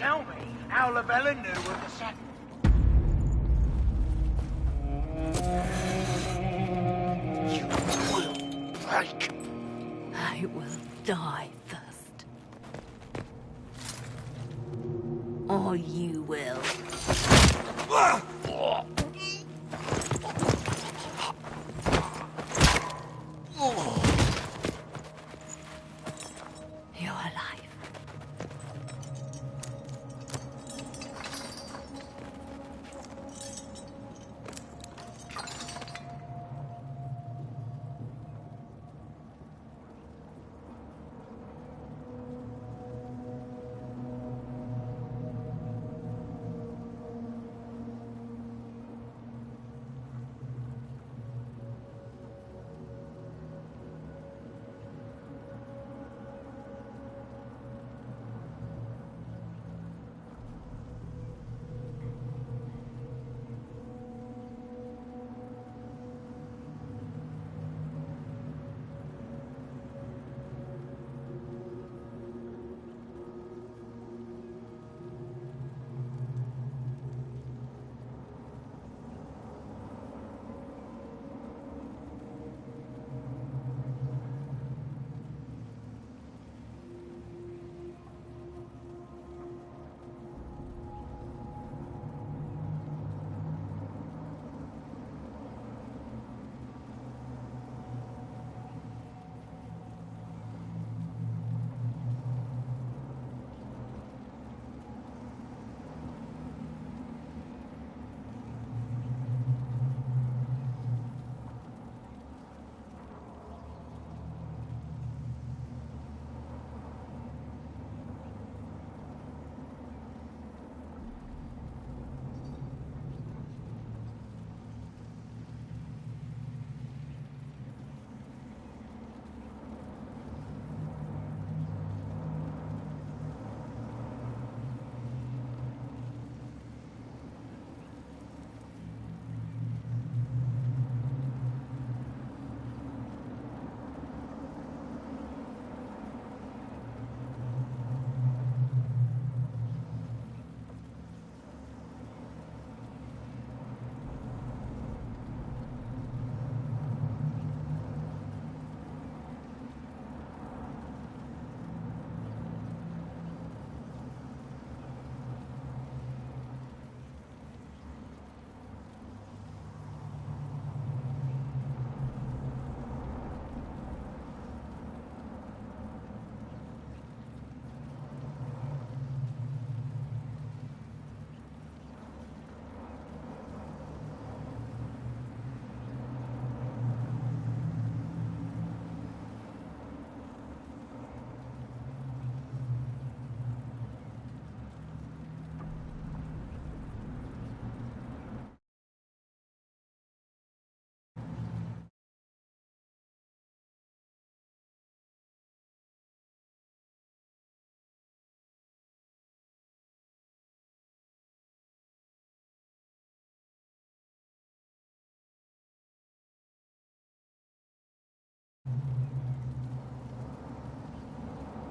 Tell me how Lavella knew of the sack. You will break. I will die first. Or you will. You're alive.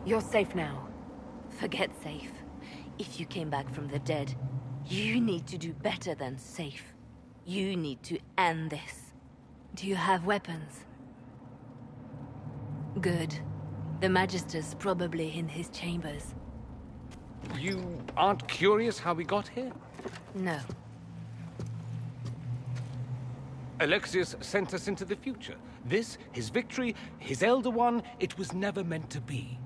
You're safe now. Forget safe. If you came back from the dead, you need to do better than safe. You need to end this. Do you have weapons? Good. The Magister's probably in his chambers. You aren't curious how we got here? No. Alexius sent us into the future. This, his victory, his Elder One, it was never meant to be.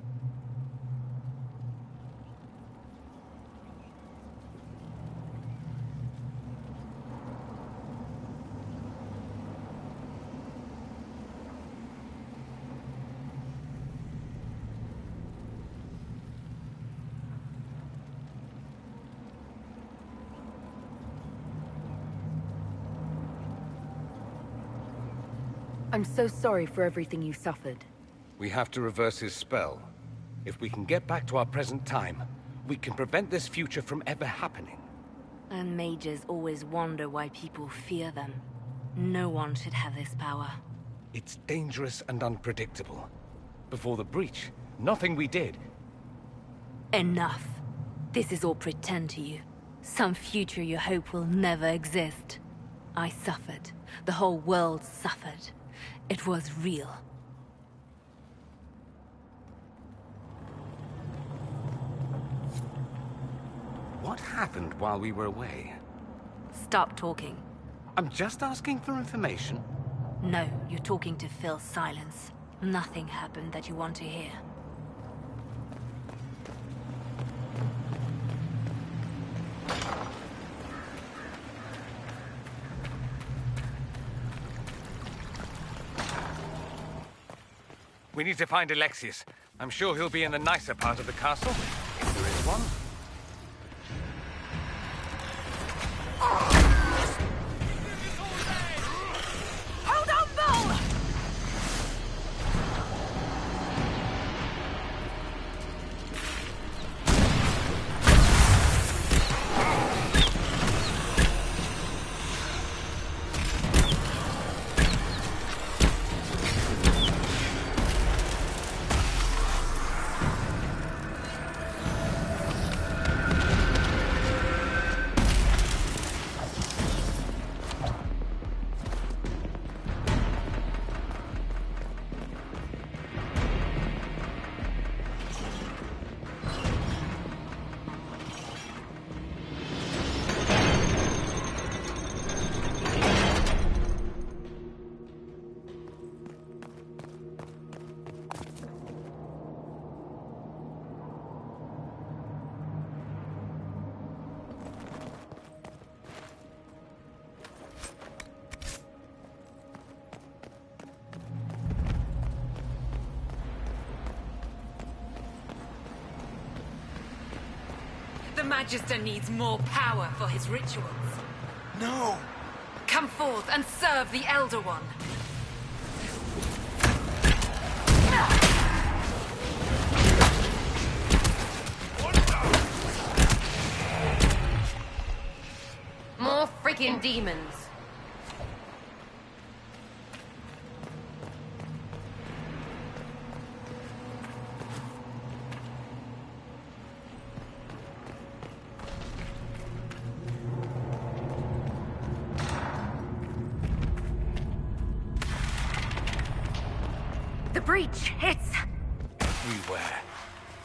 I'm so sorry for everything you suffered. We have to reverse his spell. If we can get back to our present time, we can prevent this future from ever happening. And mages always wonder why people fear them. No one should have this power. It's dangerous and unpredictable. Before the breach, nothing we did. Enough. This is all pretend to you. Some future you hope will never exist. I suffered. The whole world suffered. It was real. What happened while we were away? Stop talking. I'm just asking for information. No, you're talking to fill silence. Nothing happened that you want to hear. We need to find Alexius. I'm sure he'll be in the nicer part of the castle, if there is one. Hold on, Bull! The Magister needs more power for his rituals. No! Come forth and serve the Elder One. More freaking demons. The breach hits. Everywhere.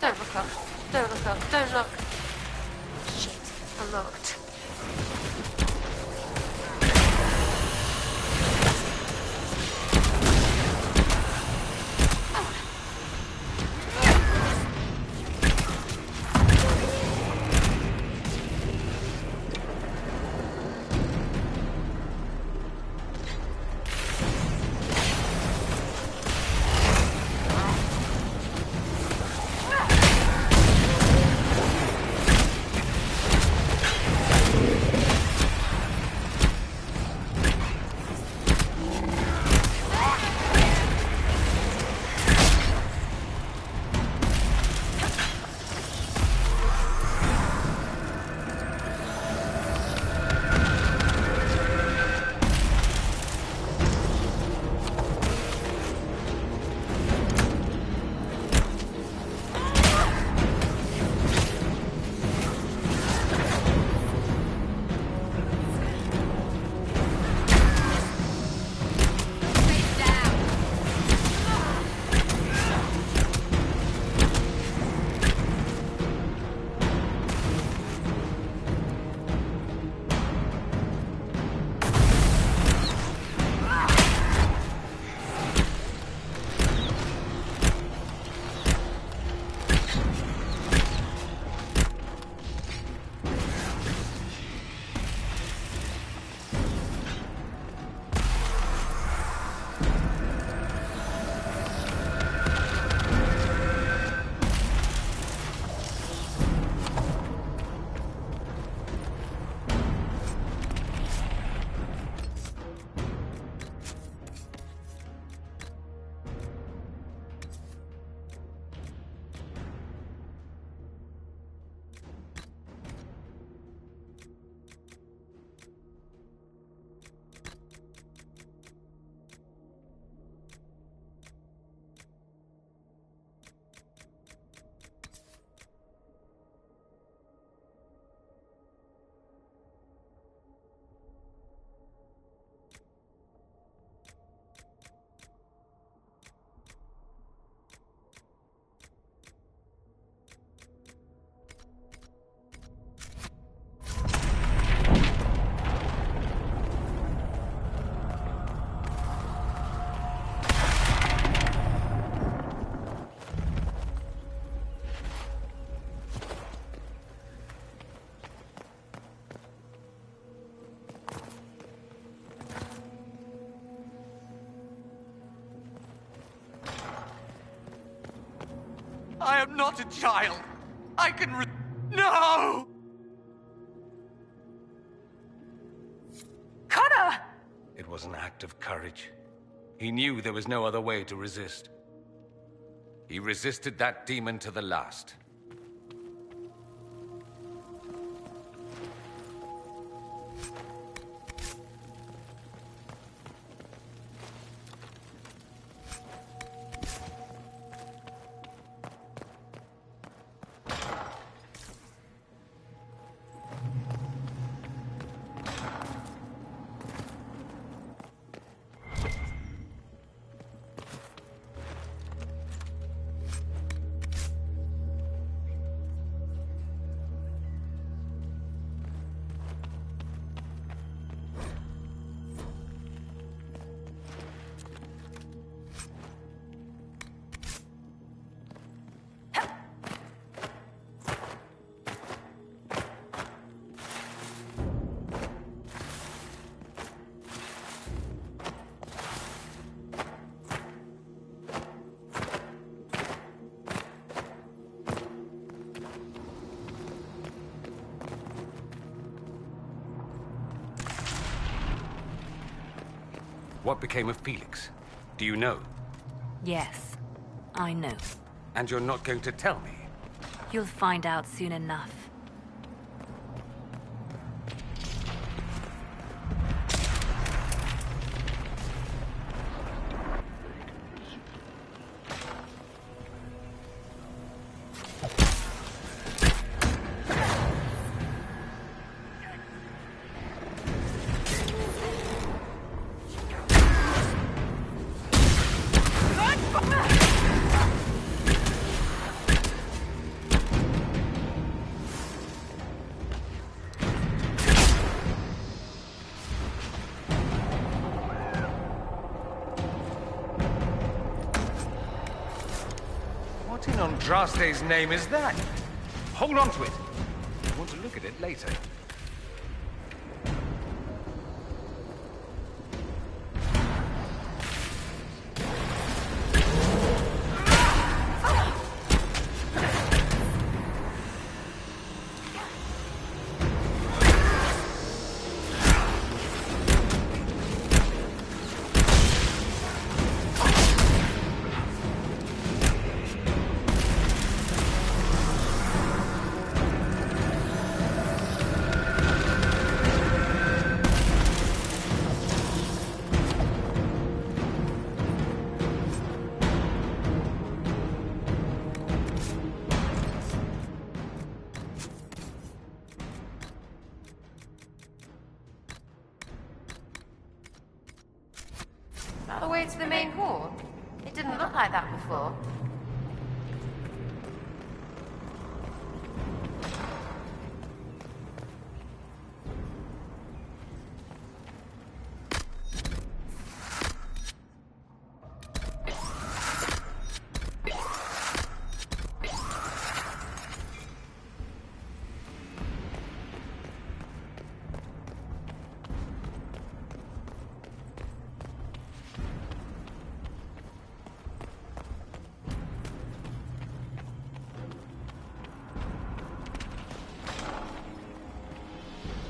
Don't look up. Don't look up. Don't look. Shit. I looked. I am not a child. I can No! Connor! It was an act of courage. He knew there was no other way to resist. He resisted that demon to the last. What became of Felix? Do you know? Yes, I know. And you're not going to tell me? You'll find out soon enough. What in Andraste's name is that? Hold on to it. I want to look at it later. All the way to the main hall? It didn't look like that before.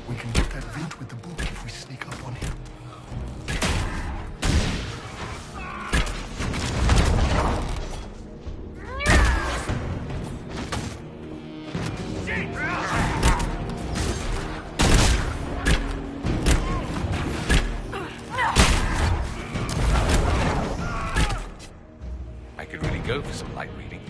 We can get that vent with the book if we sneak up on him. I could really go for some light reading.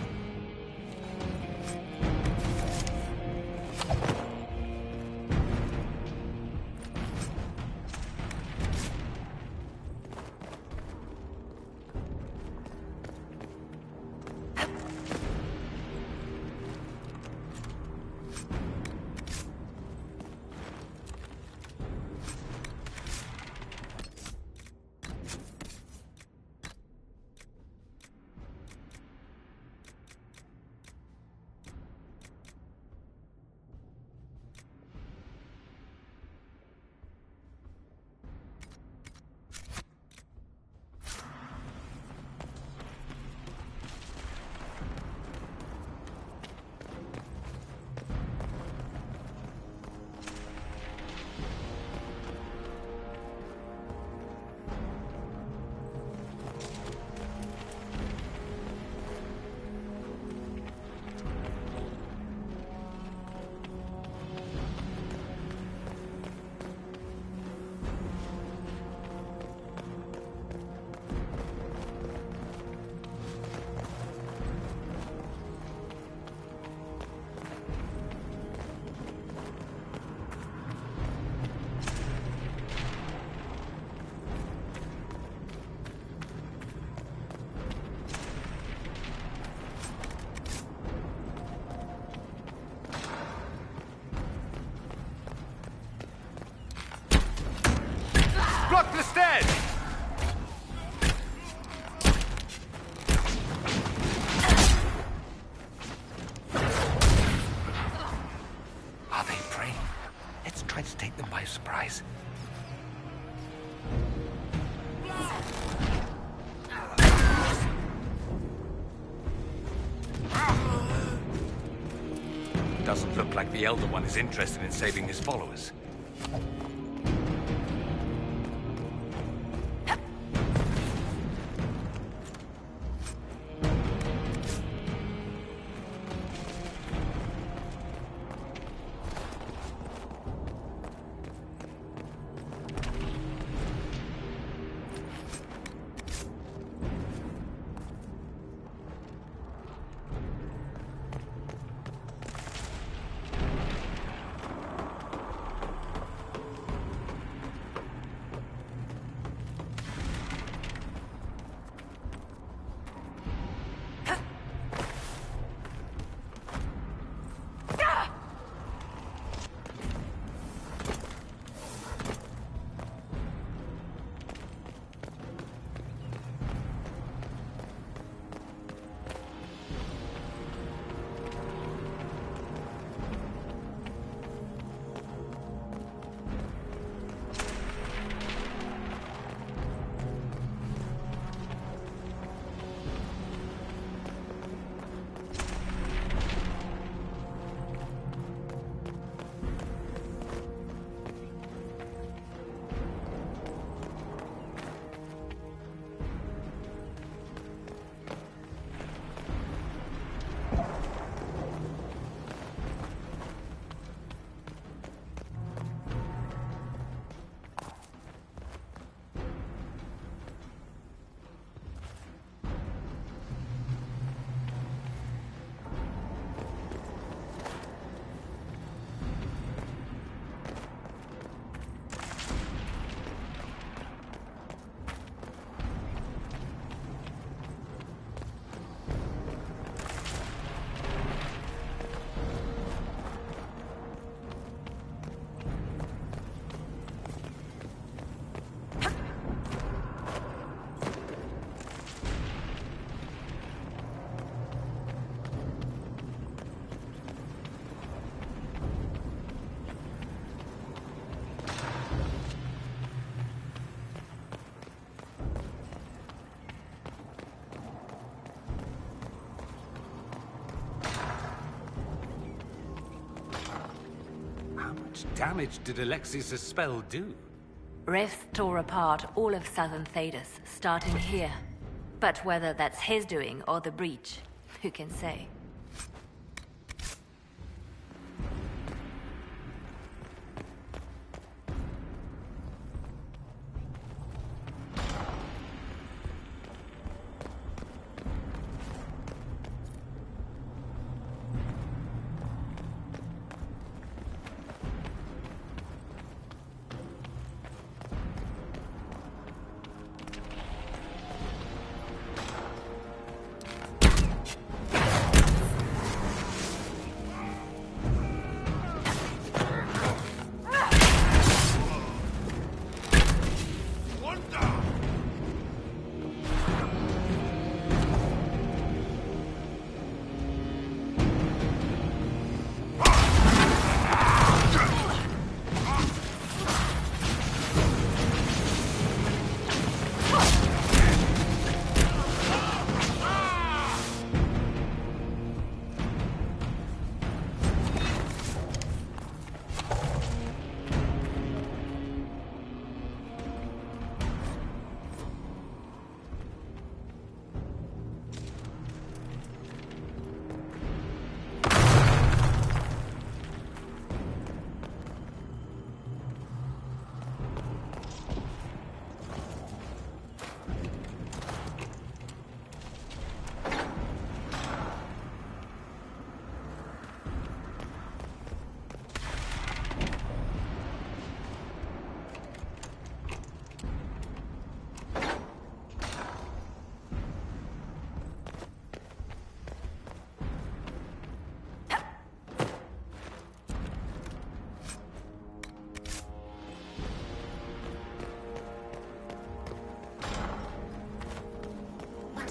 Doesn't look like the Elder One is interested in saving his followers. Damage did Alexius' spell do? Rifts tore apart all of southern Thedas, starting here. But whether that's his doing or the breach, who can say?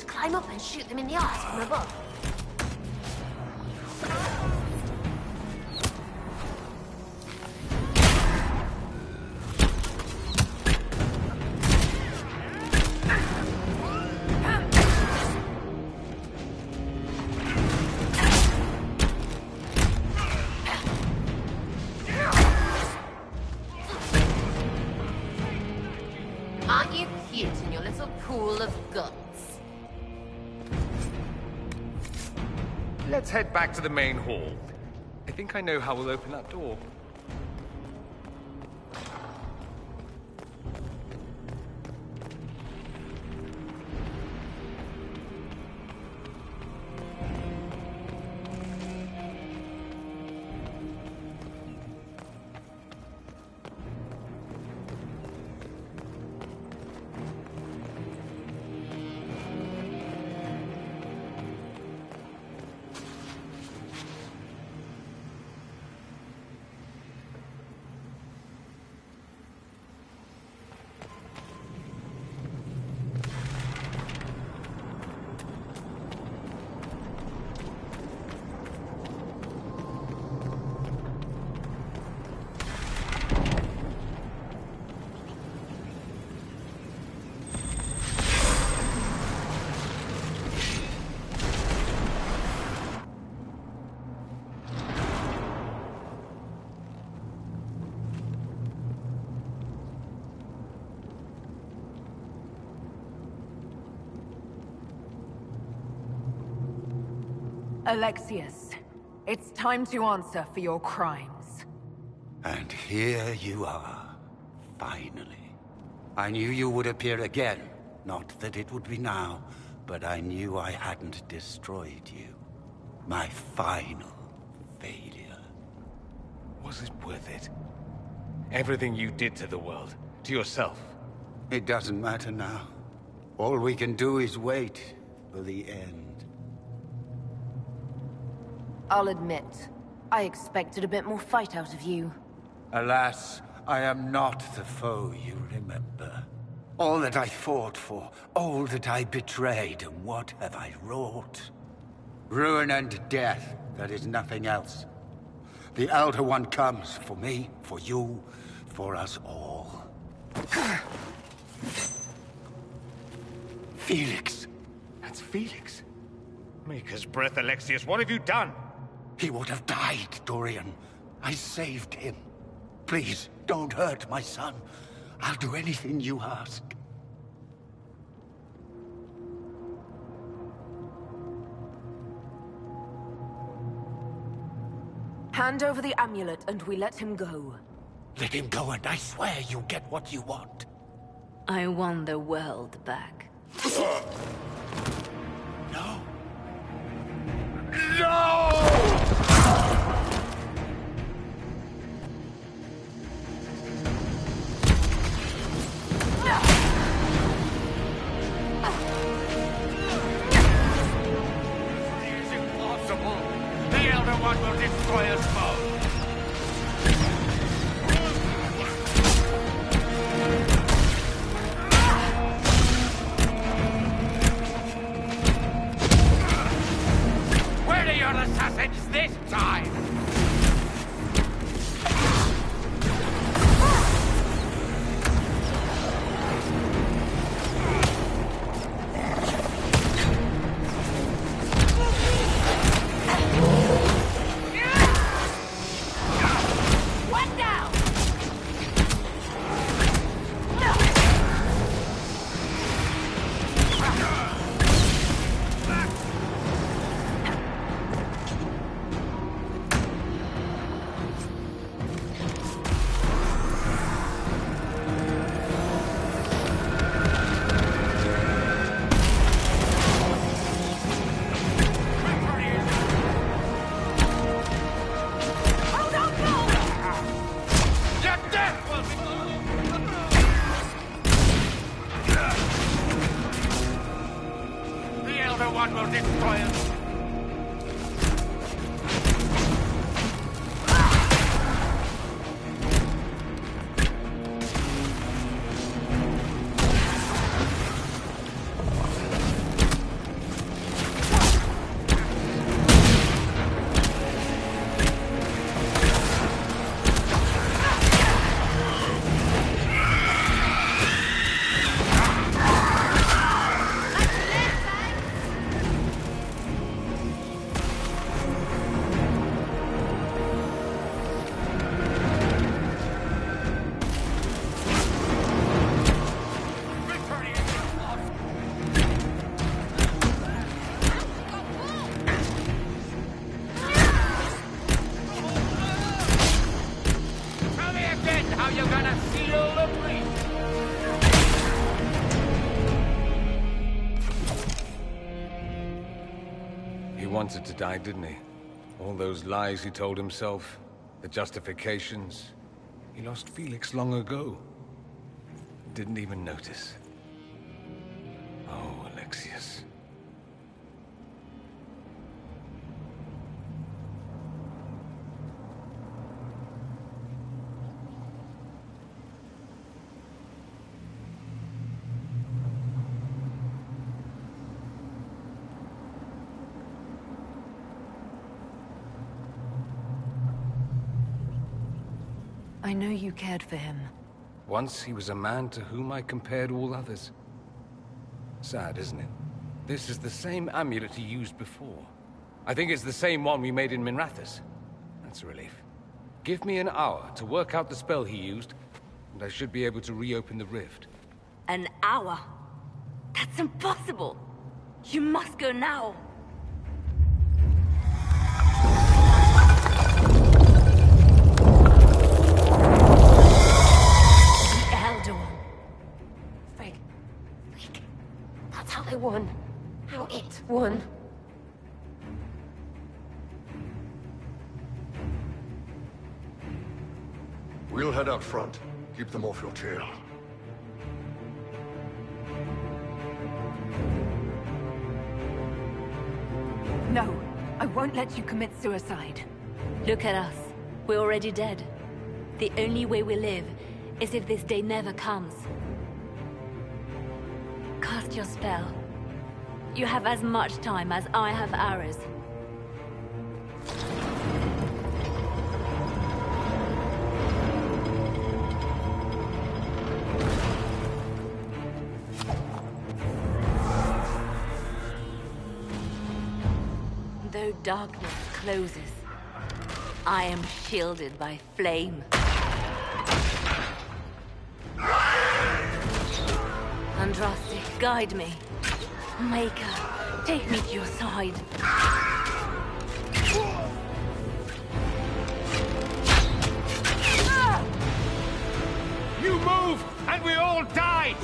Climb up and shoot them in the eyes from above. shit in your little pool of guts. Let's head back to the main hall. I think I know how we'll open that door. Alexius, it's time to answer for your crimes. And here you are, finally. I knew you would appear again. Not that it would be now, but I knew I hadn't destroyed you. My final failure. Was it worth it? Everything you did to the world, to yourself. It doesn't matter now. All we can do is wait for the end. I'll admit, I expected a bit more fight out of you. Alas, I am not the foe you remember. All that I fought for, all that I betrayed, and what have I wrought? Ruin and death, that is nothing else. The Elder One comes for me, for you, for us all. Felix. That's Felix. Maker's breath, Alexius, what have you done? He would have died, Dorian. I saved him. Please, don't hurt my son. I'll do anything you ask. Hand over the amulet and we let him go. Let him go and I swear you'll get what you want. I want the world back. No. It is impossible. The Elder One will destroy us both. Where are your assassins this time? One will destroy us. wanted to die, didn't he? All those lies he told himself, the justifications. He lost Felix long ago. Didn't even notice. Oh, Alexius. I know you cared for him. Once he was a man to whom I compared all others. Sad, isn't it? This is the same amulet he used before. I think it's the same one we made in Minrathous. That's a relief. Give me an hour to work out the spell he used, and I should be able to reopen the rift. An hour? That's impossible! You must go now! The Elder One. Frig. That's how they won. How it won. We'll head out front. Keep them off your tail. No, I won't let you commit suicide. Look at us. We're already dead. The only way we live is if this day never comes. Cast your spell. You have as much time as I have hours. Though darkness closes, I am shielded by flame. Andraste, guide me. Maker, take me to your side. You move, and we all die!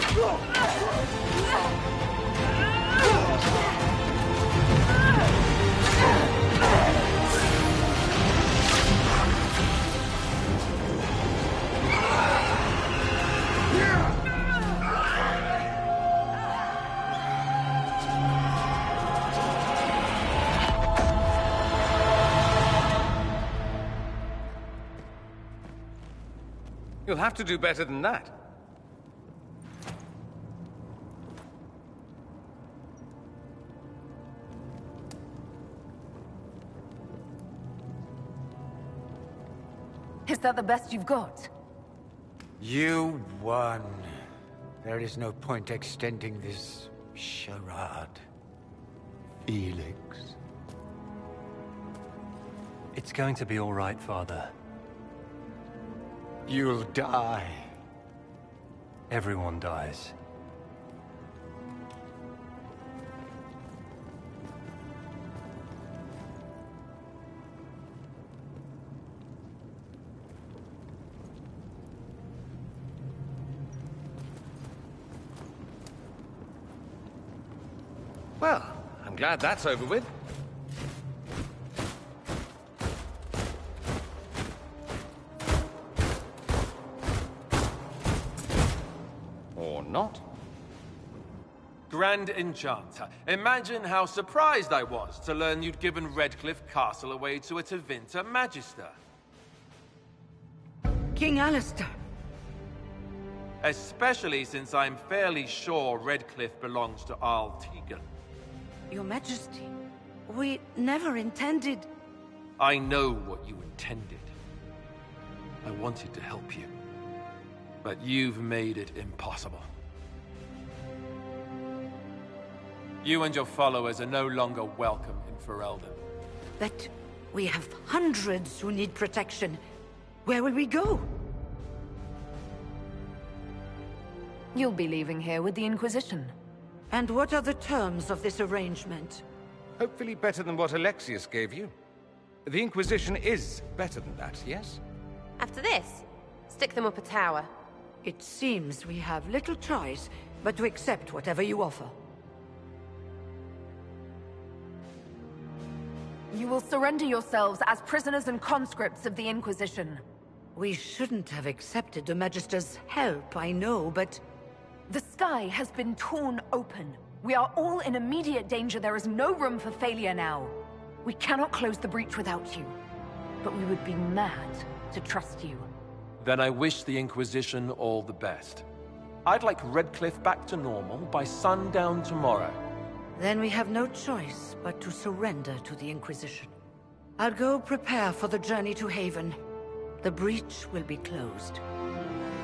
You'll have to do better than that. Is that the best you've got? You won. There is no point extending this charade. Felix. It's going to be all right, Father. You'll die. Everyone dies. Well, I'm glad that's over with. Or not. Grand Enchanter, imagine how surprised I was to learn you'd given Redcliffe Castle away to a Tevinter Magister. King Alistair. Especially since I'm fairly sure Redcliffe belongs to Arl Tegan. Your Majesty, we never intended... I know what you intended. I wanted to help you. But you've made it impossible. You and your followers are no longer welcome in Ferelden. But we have hundreds who need protection. Where will we go? You'll be leaving here with the Inquisition. And what are the terms of this arrangement? Hopefully better than what Alexius gave you. The Inquisition is better than that, yes? After this, stick them up a tower. It seems we have little choice but to accept whatever you offer. You will surrender yourselves as prisoners and conscripts of the Inquisition. We shouldn't have accepted the Magister's help, I know, but... The sky has been torn open. We are all in immediate danger. There is no room for failure now. We cannot close the breach without you. But we would be mad to trust you. Then I wish the Inquisition all the best. I'd like Redcliffe back to normal by sundown tomorrow. Then we have no choice but to surrender to the Inquisition. I'll go prepare for the journey to Haven. The breach will be closed.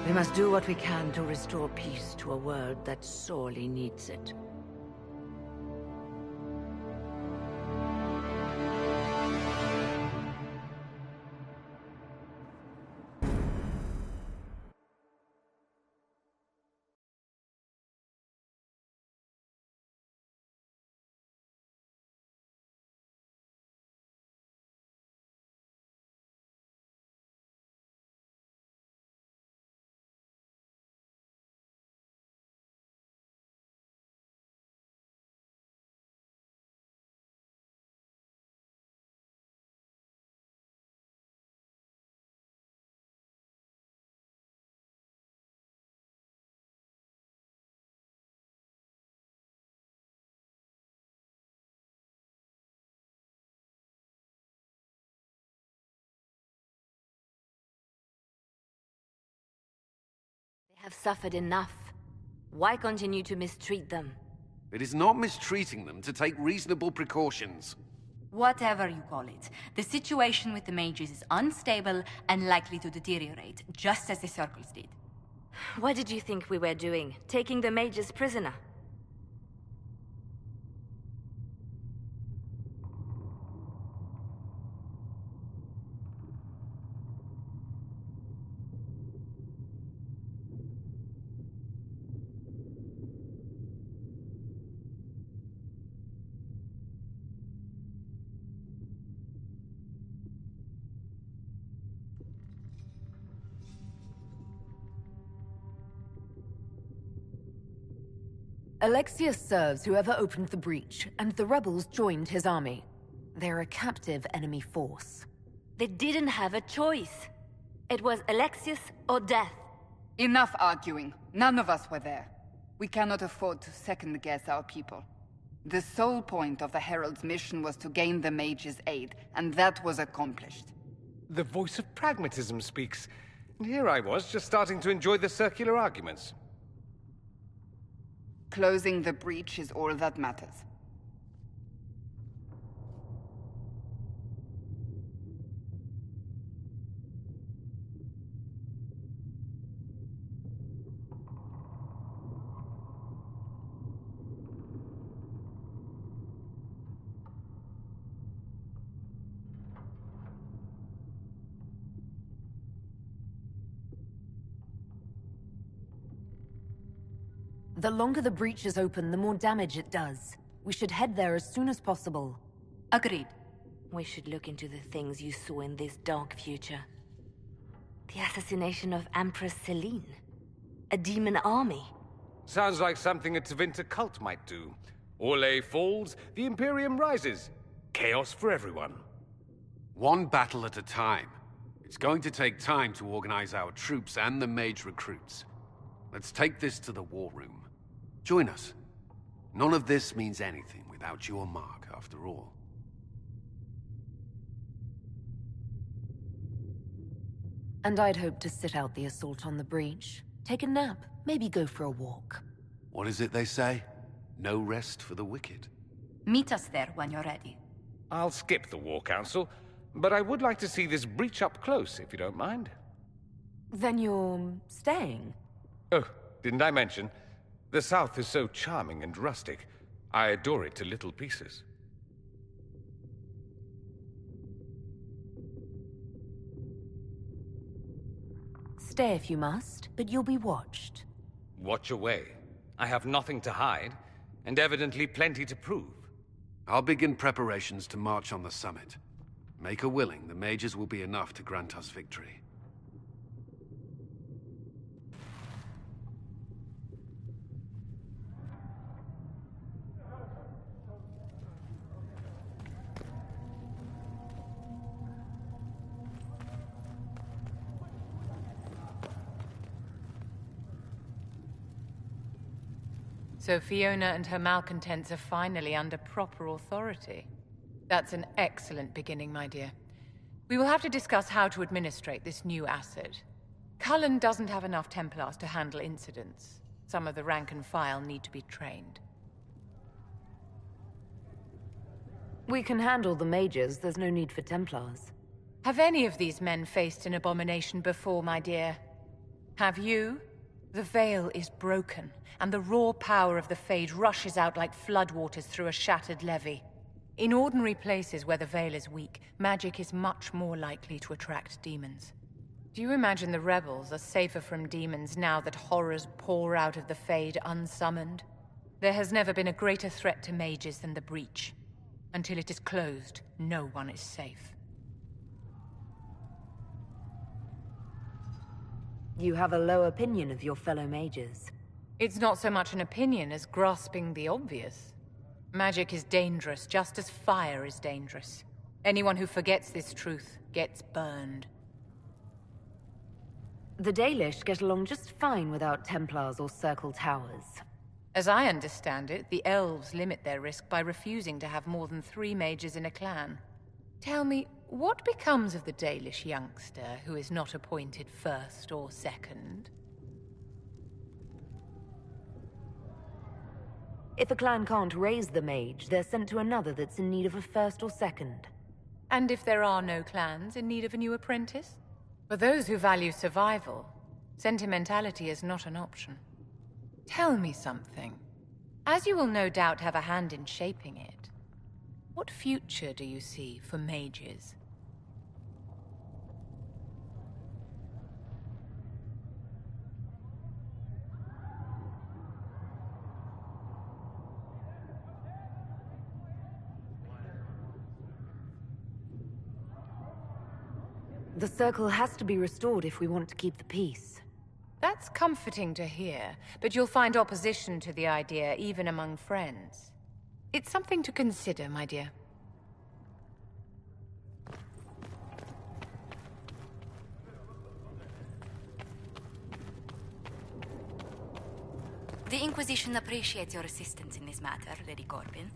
We must do what we can to restore peace to a world that sorely needs it. They have suffered enough. Why continue to mistreat them? It is not mistreating them to take reasonable precautions. Whatever you call it, the situation with the mages is unstable and likely to deteriorate, just as the circles did. What did you think we were doing? Taking the mages prisoner? Alexius serves whoever opened the breach, and the rebels joined his army. They're a captive enemy force. They didn't have a choice. It was Alexius or death. Enough arguing. None of us were there. We cannot afford to second-guess our people. The sole point of the Herald's mission was to gain the mage's aid, and that was accomplished. The voice of pragmatism speaks. And here I was, just starting to enjoy the circular arguments. Closing the breach is all that matters. The longer the breach is open, the more damage it does. We should head there as soon as possible. Agreed. We should look into the things you saw in this dark future. The assassination of Empress Celine. A demon army. Sounds like something a Tevinter cult might do. Orlais falls, the Imperium rises. Chaos for everyone. One battle at a time. It's going to take time to organize our troops and the mage recruits. Let's take this to the war room. Join us. None of this means anything without your mark, after all. And I'd hope to sit out the assault on the breach. Take a nap, maybe go for a walk. What is it they say? No rest for the wicked. Meet us there when you're ready. I'll skip the War Council, but I would like to see this breach up close, if you don't mind. Then you're staying? Oh, didn't I mention? The South is so charming and rustic. I adore it to little pieces. Stay if you must, but you'll be watched. Watch away. I have nothing to hide, and evidently plenty to prove. I'll begin preparations to march on the summit. Make her willing, the mages will be enough to grant us victory. So Fiona and her malcontents are finally under proper authority. That's an excellent beginning, my dear. We will have to discuss how to administrate this new asset. Cullen doesn't have enough Templars to handle incidents. Some of the rank and file need to be trained. We can handle the mages. There's no need for Templars. Have any of these men faced an abomination before, my dear? Have you? The veil is broken, and the raw power of the Fade rushes out like floodwaters through a shattered levee. In ordinary places where the veil is weak, magic is much more likely to attract demons. Do you imagine the rebels are safer from demons now that horrors pour out of the Fade unsummoned? There has never been a greater threat to mages than the breach. Until it is closed, no one is safe. You have a low opinion of your fellow mages. It's not so much an opinion as grasping the obvious. Magic is dangerous, just as fire is dangerous. Anyone who forgets this truth gets burned. The Dalish get along just fine without Templars or Circle Towers. As I understand it, the elves limit their risk by refusing to have more than 3 mages in a clan. Tell me, what becomes of the Dalish youngster who is not appointed first or second? If a clan can't raise the mage, they're sent to another that's in need of a first or second. And if there are no clans in need of a new apprentice? For those who value survival, sentimentality is not an option. Tell me something. As you will no doubt have a hand in shaping it, what future do you see for mages? The Circle has to be restored if we want to keep the peace. That's comforting to hear, but you'll find opposition to the idea even among friends. It's something to consider, my dear. The Inquisition appreciates your assistance in this matter, Lady Corbin.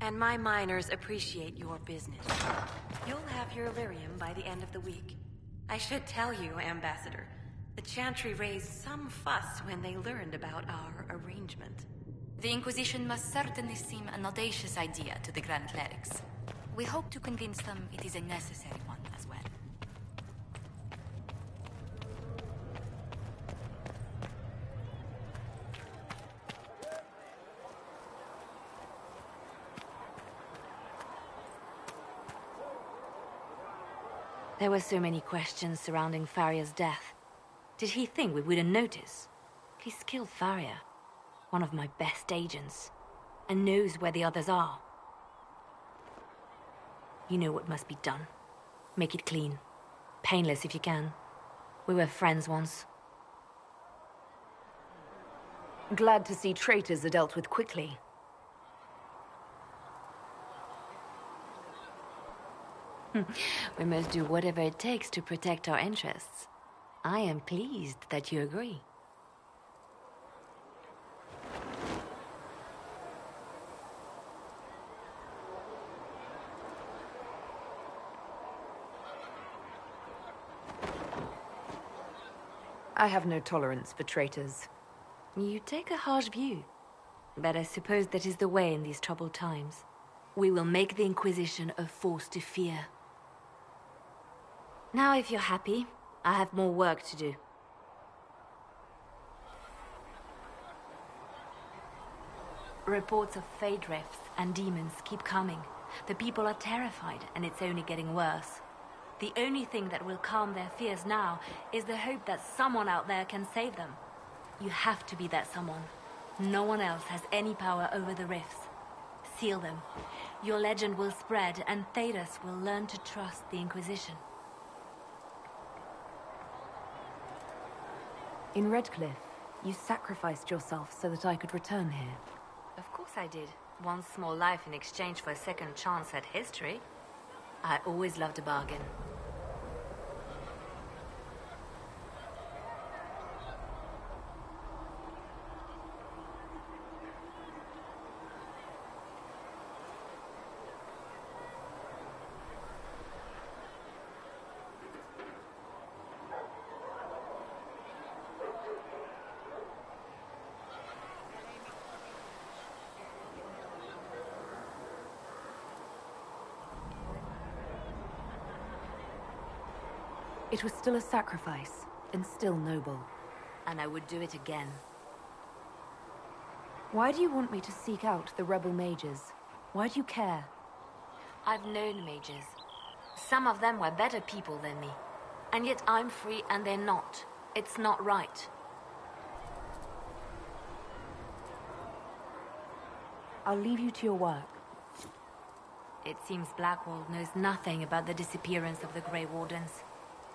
And my miners appreciate your business. You'll have your lyrium by the end of the week. I should tell you, Ambassador, the Chantry raised some fuss when they learned about our arrangement. The Inquisition must certainly seem an audacious idea to the Grand Clerics. We hope to convince them it is a necessary one as well. There were so many questions surrounding Farria's death. Did he think we wouldn't notice? He's killed Farria, one of my best agents, and knows where the others are. You know what must be done. Make it clean. Painless if you can. We were friends once. Glad to see traitors are dealt with quickly. We must do whatever it takes to protect our interests. I am pleased that you agree. I have no tolerance for traitors. You take a harsh view, but I suppose that is the way in these troubled times. We will make the Inquisition a force to fear. Now, if you're happy, I have more work to do. Reports of Fade rifts and demons keep coming. The people are terrified, and it's only getting worse. The only thing that will calm their fears now is the hope that someone out there can save them. You have to be that someone. No one else has any power over the rifts. Seal them. Your legend will spread, and Thedas will learn to trust the Inquisition. In Redcliffe, you sacrificed yourself so that I could return here. Of course I did. One small life in exchange for a second chance at history. I always loved a bargain. It was still a sacrifice, and still noble. And I would do it again. Why do you want me to seek out the rebel mages? Why do you care? I've known mages. Some of them were better people than me. And yet I'm free and they're not. It's not right. I'll leave you to your work. It seems Blackwall knows nothing about the disappearance of the Grey Wardens.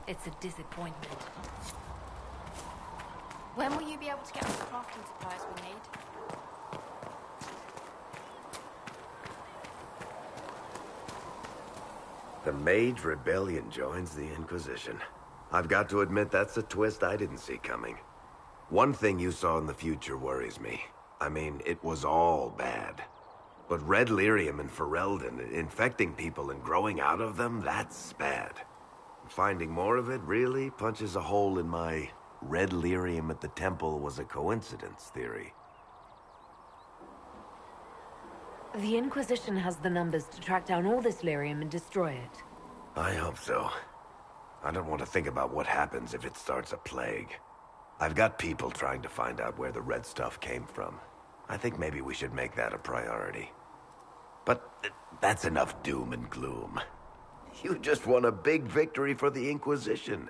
It's a disappointment. When will you be able to get us the crafting supplies we need? The Mage Rebellion joins the Inquisition. I've got to admit that's a twist I didn't see coming. One thing you saw in the future worries me. I mean, it was all bad. But red lyrium and Ferelden, infecting people and growing out of them, that's bad. Finding more of it really punches a hole in my red lyrium at the temple was a coincidence theory. The Inquisition has the numbers to track down all this lyrium and destroy it. I hope so. I don't want to think about what happens if it starts a plague. I've got people trying to find out where the red stuff came from. I think maybe we should make that a priority. But that's enough doom and gloom. You just won a big victory for the Inquisition.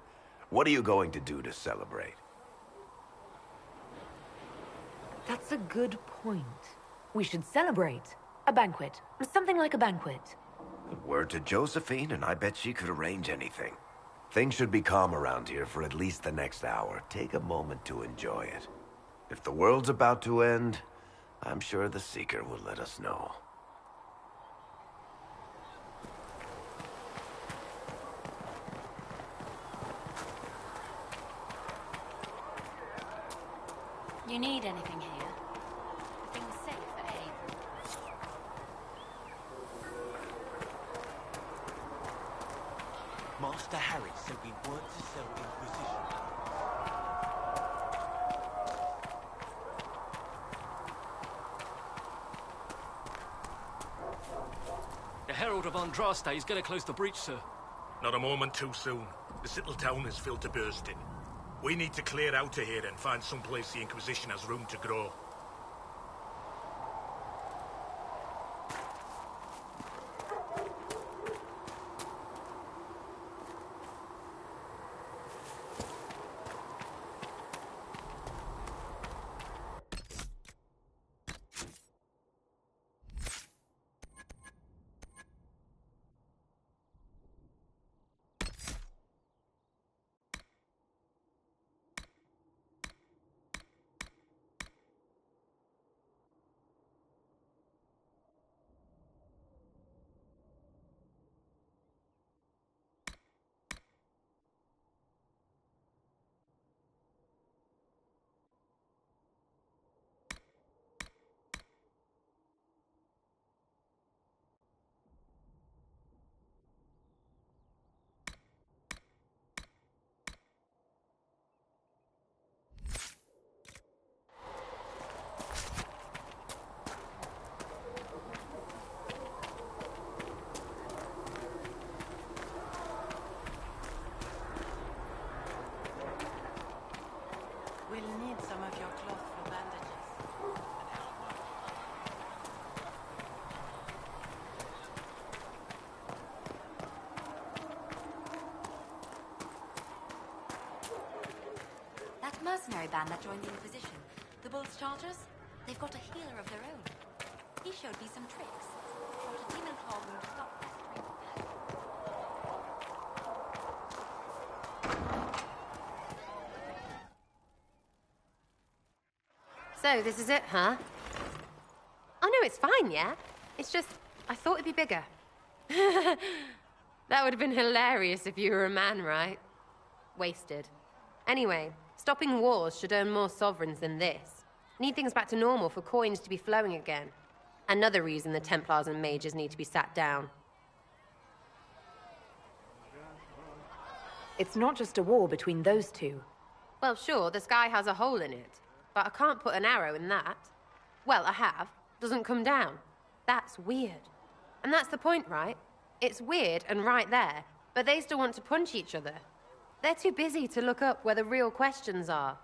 What are you going to do to celebrate? That's a good point. We should celebrate. A banquet. Something like a banquet. Word to Josephine, and I bet she could arrange anything. Things should be calm around here for at least the next hour. Take a moment to enjoy it. If the world's about to end, I'm sure the Seeker will let us know. You need anything here? Things safe at Haven. Master Harry said we weren't to sell Inquisition. The Herald of Andraste is going to close the breach, sir. Not a moment too soon. This little town is filled to bursting. We need to clear out of here and find some place the Inquisition has room to grow. We'll need some of your cloth for bandages. That mercenary band that joined the Inquisition, the Bulls Chargers, they've got a healer of their own. He showed me some tricks. Got a demon claw wound to stop this stream of death. So, this is it, huh? Oh no, it's fine, yeah? It's just, I thought it'd be bigger. That would have been hilarious if you were a man, right? Wasted. Anyway, stopping wars should earn more sovereigns than this. Need things back to normal for coins to be flowing again. Another reason the Templars and Mages need to be sat down. It's not just a war between those two. Well, sure, the sky has a hole in it. But I can't put an arrow in that. Well, I have. Doesn't come down. That's weird. And that's the point, right? It's weird and right there, but they still want to punch each other. They're too busy to look up where the real questions are.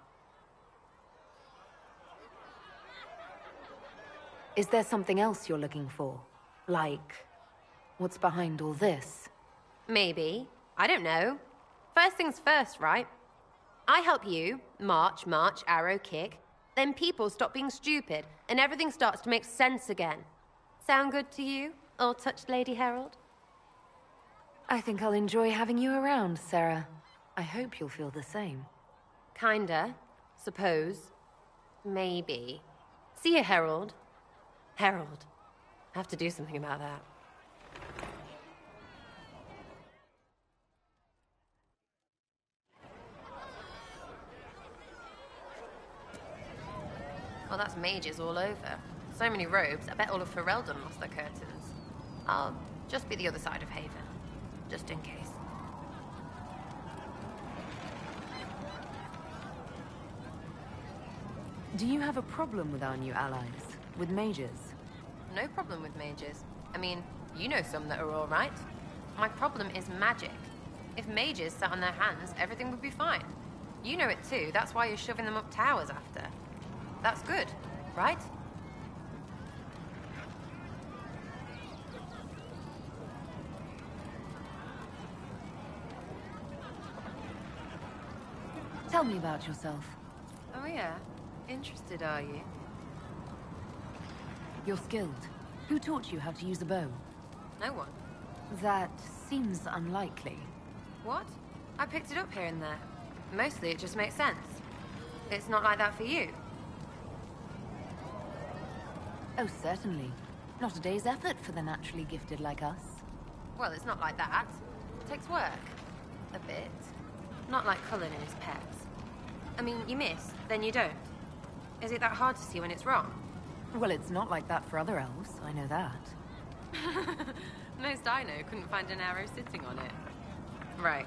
Is there something else you're looking for? Like, what's behind all this? Maybe. I don't know. First things first, right? I help you, march, arrow, kick. Then people stop being stupid, and everything starts to make sense again. Sound good to you, all-touched Lady Herald? I think I'll enjoy having you around, Sarah. I hope you'll feel the same. Kinda. Suppose. Maybe. See you, Herald. Herald. I have to do something about that. Well, that's mages all over. So many robes, I bet all of Ferelden lost their curtains. I'll just be the other side of Haven, just in case. Do you have a problem with our new allies? With mages? No problem with mages. I mean, you know some that are all right. My problem is magic. If mages sat on their hands, everything would be fine. You know it too, that's why you're shoving them up towers after. That's good, right? Tell me about yourself. Oh yeah? Interested, are you? You're skilled. Who taught you how to use a bow? No one. That seems unlikely. What? I picked it up here and there. Mostly it just makes sense. It's not like that for you. Oh, certainly. Not a day's effort for the naturally gifted like us. Well, it's not like that. It takes work. A bit. Not like Cullen and his pets. I mean, you miss, then you don't. Is it that hard to see when it's wrong? Well, it's not like that for other elves, I know that. Most I know couldn't find an arrow sitting on it. Right.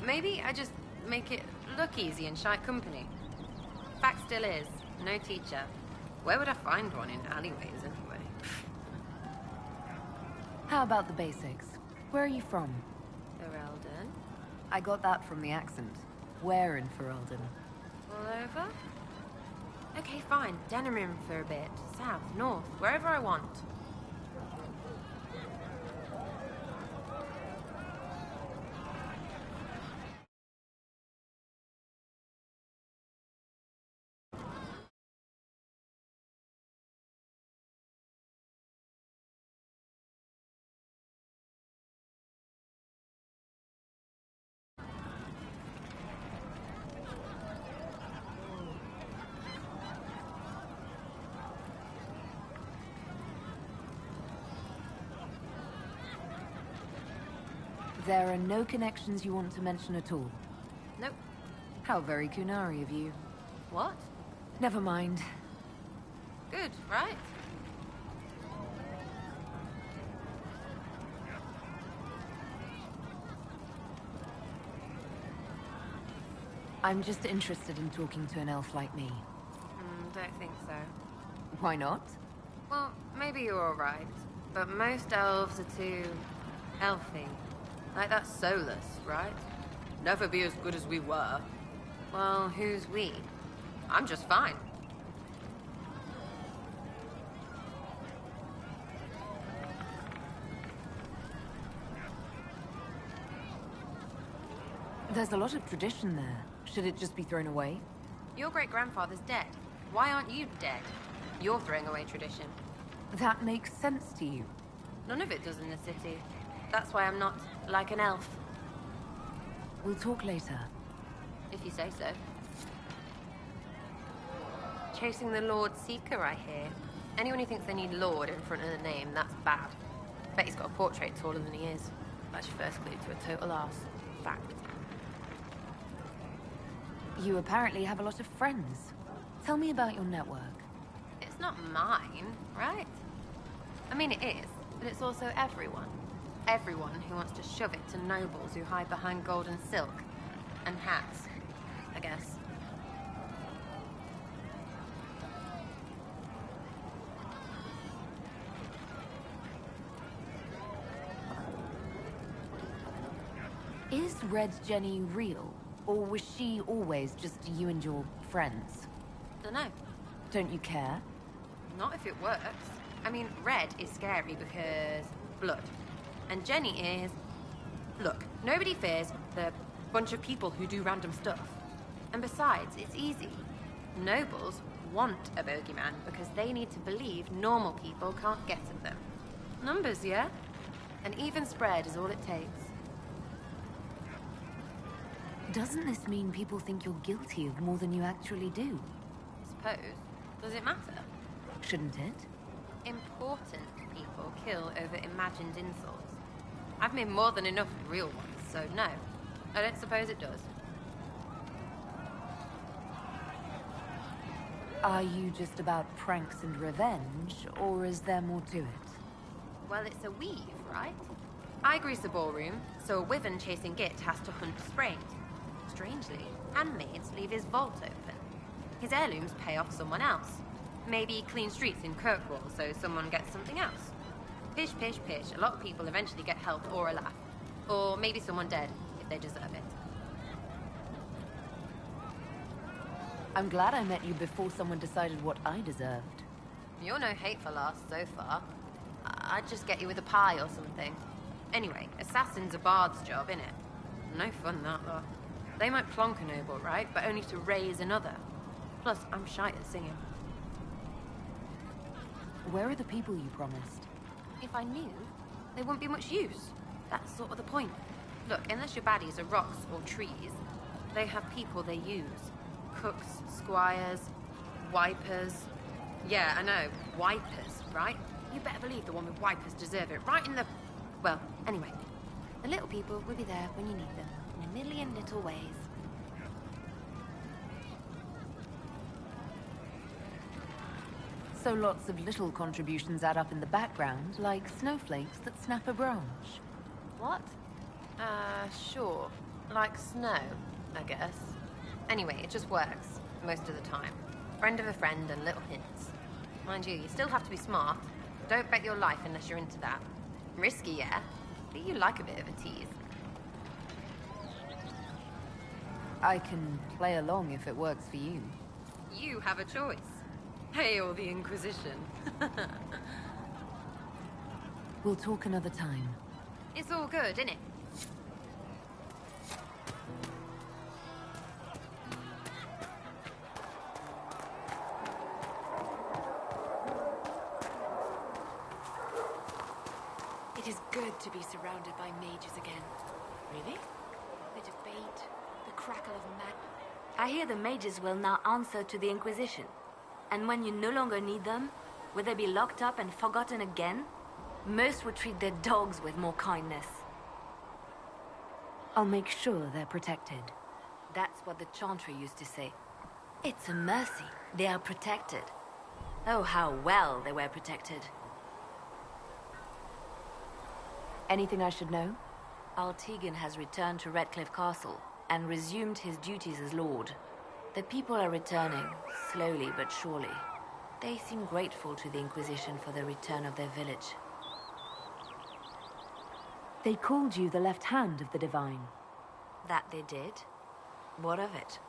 Maybe I just make it look easy in shy company. Fact still is, no teacher. Where would I find one in alleyways, anyway? How about the basics? Where are you from? Ferelden? I got that from the accent. Where in Ferelden? All over? Okay, fine. Denerim for a bit. South, north, wherever I want. There are no connections you want to mention at all? Nope. How very Kunari of you. What? Never mind. Good, right? I'm just interested in talking to an elf like me. Don't think so. Why not? Well, maybe you're alright, but most elves are too... elfy. Like that's soulless, right? Never be as good as we were. Well, who's we? I'm just fine. There's a lot of tradition there. Should it just be thrown away? Your great-grandfather's dead. Why aren't you dead? You're throwing away tradition. That makes sense to you. None of it does in the city. That's why I'm not like an elf. We'll talk later. If you say so. Chasing the Lord Seeker, I hear. Anyone who thinks they need Lord in front of the name, that's bad. Bet he's got a portrait taller than he is. That's your first clue to a total arse. Fact. You apparently have a lot of friends. Tell me about your network. It's not mine, right? I mean, it is, but it's also everyone. Everyone who wants to shove it to nobles who hide behind gold and silk. And hats, I guess. Is Red Jenny real? Or was she always just you and your friends? Dunno. Don't you care? Not if it works. I mean, Red is scary because blood. And Jenny is... Look, nobody fears the bunch of people who do random stuff. And besides, it's easy. Nobles want a bogeyman because they need to believe normal people can't get at them. Numbers, yeah? An even spread is all it takes. Doesn't this mean people think you're guilty of more than you actually do? Suppose. Does it matter? Shouldn't it? Important people kill over imagined insults. I've made more than enough real ones, so no. I don't suppose it does. Are you just about pranks and revenge, or is there more to it? Well, it's a weave, right? I grease a ballroom, so a wyvern chasing Git has to hunt Sprained. Strangely, handmaids leave his vault open. His heirlooms pay off someone else. Maybe clean streets in Kirkwall so someone gets something else. Pish, pish, pish. A lot of people eventually get help or a laugh. Or maybe someone dead, if they deserve it. I'm glad I met you before someone decided what I deserved. You're no hateful ass so far. I'd just get you with a pie or something. Anyway, assassin's a bard's job, innit? No fun that, though. They might plonk a noble, right? But only to raise another. Plus, I'm shite at singing. Where are the people you promised? If I knew, they wouldn't be much use. That's sort of the point. Look, unless your baddies are rocks or trees, they have people they use. Cooks, squires, wipers. Yeah, I know, wipers, right? You better believe the one with wipers deserve it, right in the... Well, anyway, the little people will be there when you need them, in a million little ways. So lots of little contributions add up in the background, like snowflakes that snap a branch. What? Sure. Like snow, I guess. Anyway, it just works, most of the time. Friend of a friend and little hints. Mind you, you still have to be smart. Don't bet your life unless you're into that. Risky, yeah? But you like a bit of a tease. I can play along if it works for you. You have a choice. Hail the Inquisition. We'll talk another time. It's all good, innit? It is good to be surrounded by mages again. Really? The debate, the crackle of mad... I hear the mages will now answer to the Inquisition. And when you no longer need them, will they be locked up and forgotten again? Most would treat their dogs with more kindness. I'll make sure they're protected. That's what the Chantry used to say. It's a mercy. They are protected. Oh, how well they were protected. Anything I should know? Altegan has returned to Redcliffe Castle and resumed his duties as Lord. The people are returning, slowly but surely. They seem grateful to the Inquisition for the return of their village. They called you the left hand of the Divine. That they did? What of it?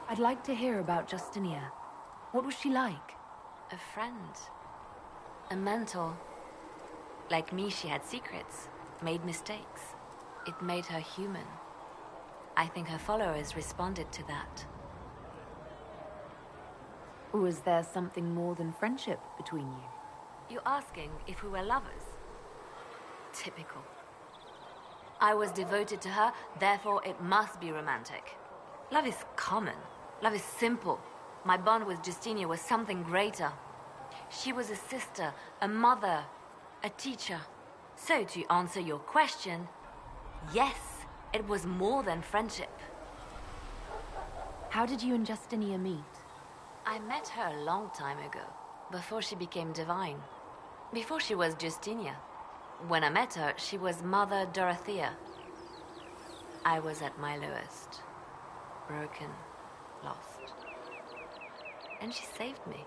I'd like to hear about Justinia. What was she like? A friend. A mentor. Like me, she had secrets, made mistakes. It made her human. I think her followers responded to that. Was there something more than friendship between you? You're asking if we were lovers? Typical. I was devoted to her, therefore it must be romantic. Love is common. Love is simple. My bond with Justinia was something greater. She was a sister, a mother, a teacher. So to answer your question, yes, it was more than friendship. How did you and Justinia meet? I met her a long time ago, before she became divine. Before she was Justinia. When I met her, she was Mother Dorothea. I was at my lowest. Broken, lost. And she saved me.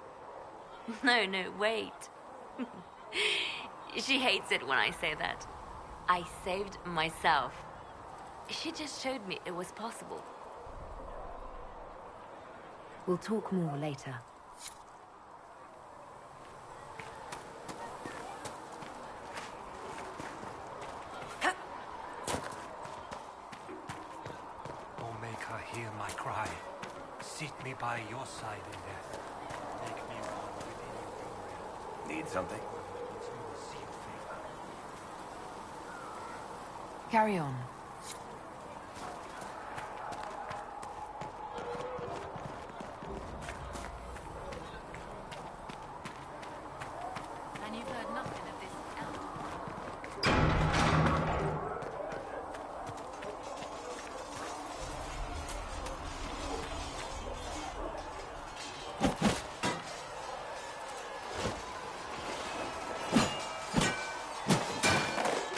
No, wait. She hates it when I say that. I saved myself. She just showed me it was possible. We'll talk more later. Oh, make her hear my cry. Seat me by your side in death. Make me one within your glory. Need something? Carry on. And you've heard nothing of this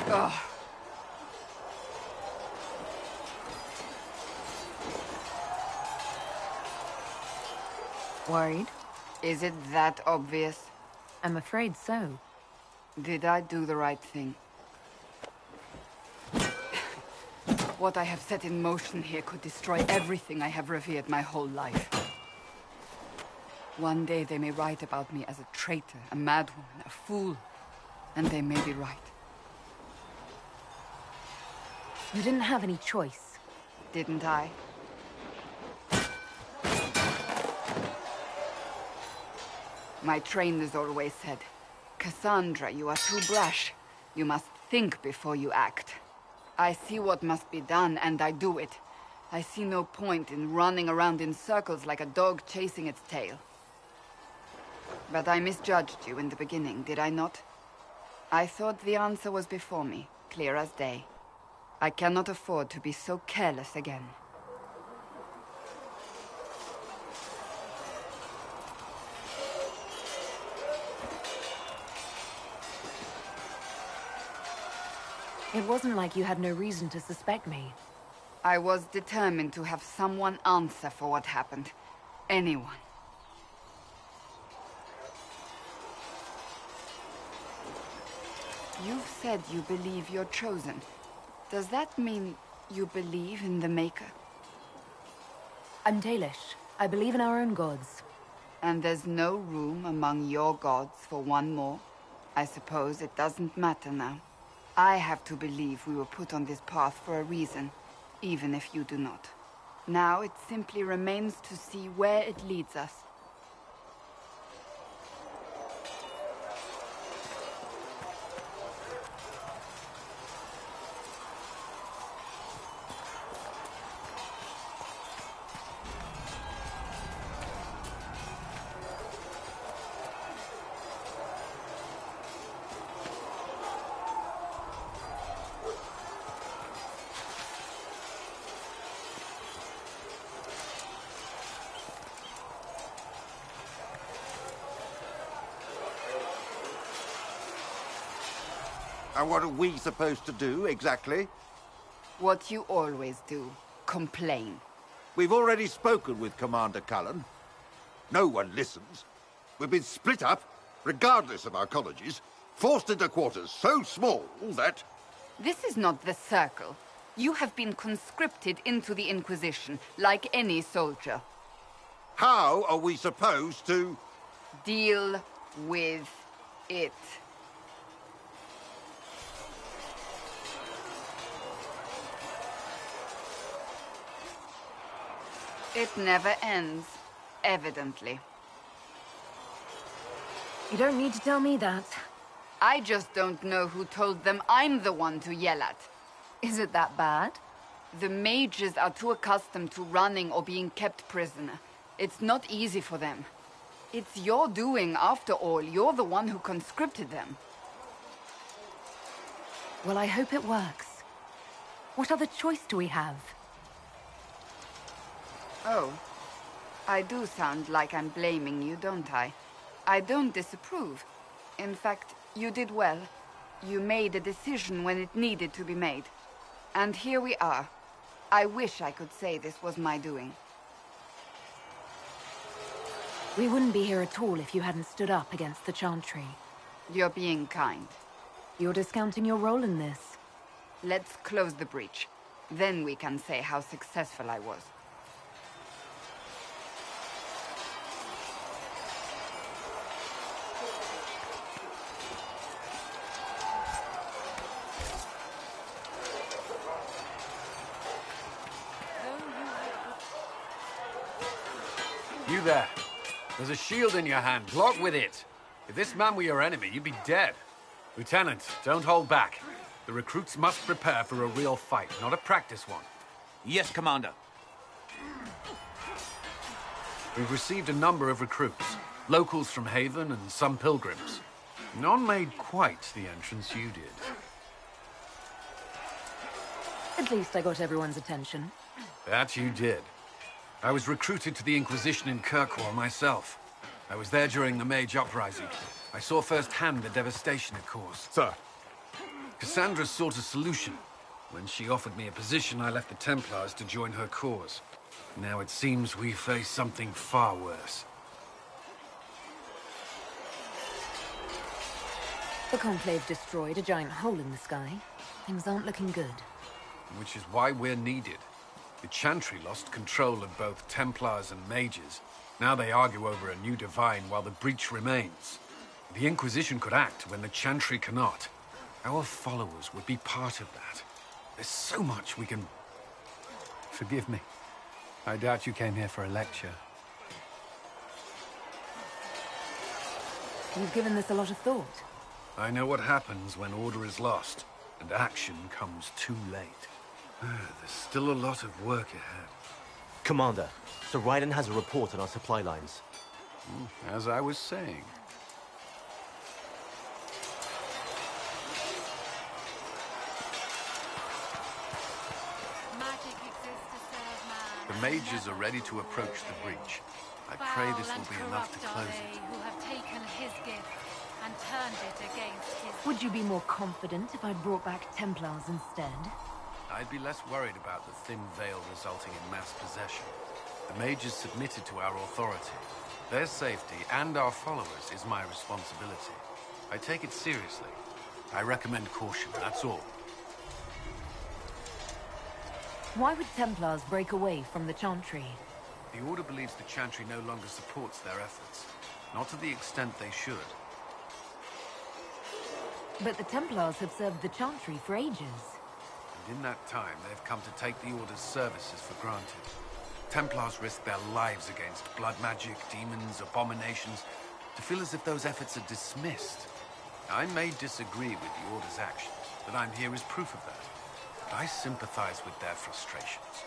Ugh. Worried? Is it that obvious? I'm afraid so. Did I do the right thing? What I have set in motion here could destroy everything I have revered my whole life. One day they may write about me as a traitor, a madwoman, a fool. And they may be right. You didn't have any choice. Didn't I? My trainers always said, Cassandra, you are too brash. You must think before you act. I see what must be done, and I do it. I see no point in running around in circles like a dog chasing its tail. But I misjudged you in the beginning, did I not? I thought the answer was before me, clear as day. I cannot afford to be so careless again. It wasn't like you had no reason to suspect me. I was determined to have someone answer for what happened. Anyone. You've said you believe you're chosen. Does that mean you believe in the Maker? I'm Dalish. I believe in our own gods. And there's no room among your gods for one more? I suppose it doesn't matter now. I have to believe we were put on this path for a reason, even if you do not. Now it simply remains to see where it leads us. And what are we supposed to do, exactly? What you always do. Complain. We've already spoken with Commander Cullen. No one listens. We've been split up, regardless of our colleges, forced into quarters so small that... This is not the Circle. You have been conscripted into the Inquisition, like any soldier. How are we supposed to... Deal with it. It never ends, evidently. You don't need to tell me that. I just don't know who told them I'm the one to yell at. Is it that bad? The mages are too accustomed to running or being kept prisoner. It's not easy for them. It's your doing, after all. You're the one who conscripted them. Well, I hope it works. What other choice do we have? Oh, I do sound like I'm blaming you, don't I? I don't disapprove. In fact, you did well. You made a decision when it needed to be made. And here we are. I wish I could say this was my doing. We wouldn't be here at all if you hadn't stood up against the Chantry. You're being kind. You're discounting your role in this. Let's close the breach. Then we can say how successful I was. You there. There's a shield in your hand. Block with it. If this man were your enemy, you'd be dead. Lieutenant, don't hold back. The recruits must prepare for a real fight, not a practice one. Yes, Commander. We've received a number of recruits. Locals from Haven and some pilgrims. None made quite the entrance you did. At least I got everyone's attention. That you did. I was recruited to the Inquisition in Kirkwall myself. I was there during the Mage Uprising. I saw firsthand the devastation it caused. Sir. Cassandra sought a solution. When she offered me a position, I left the Templars to join her cause. Now it seems we face something far worse. The Conclave destroyed a giant hole in the sky. Things aren't looking good. Which is why we're needed. The Chantry lost control of both Templars and Mages. Now they argue over a new divine while the breach remains. The Inquisition could act when the Chantry cannot. Our followers would be part of that. There's so much we can... Forgive me. I doubt you came here for a lecture. You've given this a lot of thought. I know what happens when order is lost, and action comes too late. There's still a lot of work ahead. Commander, Sir Raiden has a report on our supply lines. As I was saying. The mages are ready to approach the breach. I pray this will be enough to close it. Who have taken his gift and turned it against his... Would you be more confident if I'd brought back Templars instead? I'd be less worried about the thin veil resulting in mass possession. The mages submitted to our authority. Their safety and our followers is my responsibility. I take it seriously. I recommend caution, that's all. Why would Templars break away from the Chantry? The Order believes the Chantry no longer supports their efforts. Not to the extent they should. But the Templars have served the Chantry for ages. And in that time, they've come to take the Order's services for granted. Templars risk their lives against blood magic, demons, abominations, to feel as if those efforts are dismissed. I may disagree with the Order's actions, but I'm here as proof of that. I sympathize with their frustrations.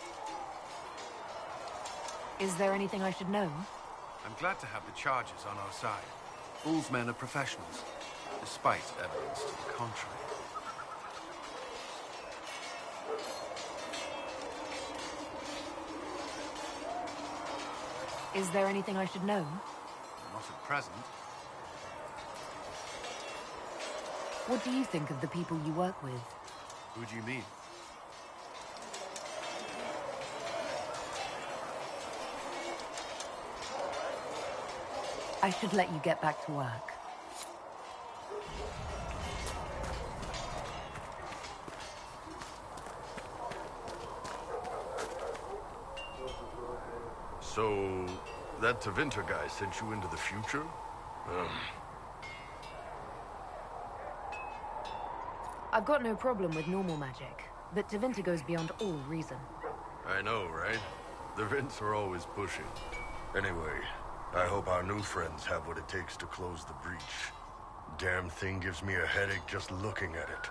Is there anything I should know? I'm glad to have the charges on our side. Fool's men are professionals, despite evidence to the contrary. Is there anything I should know? Not at present. What do you think of the people you work with? Who do you mean? I should let you get back to work. So, that Tevinter guy sent you into the future? I've got no problem with normal magic, but Tevinter goes beyond all reason. I know, right? The Vints are always pushing. Anyway, I hope our new friends have what it takes to close the breach. Damn thing gives me a headache just looking at it.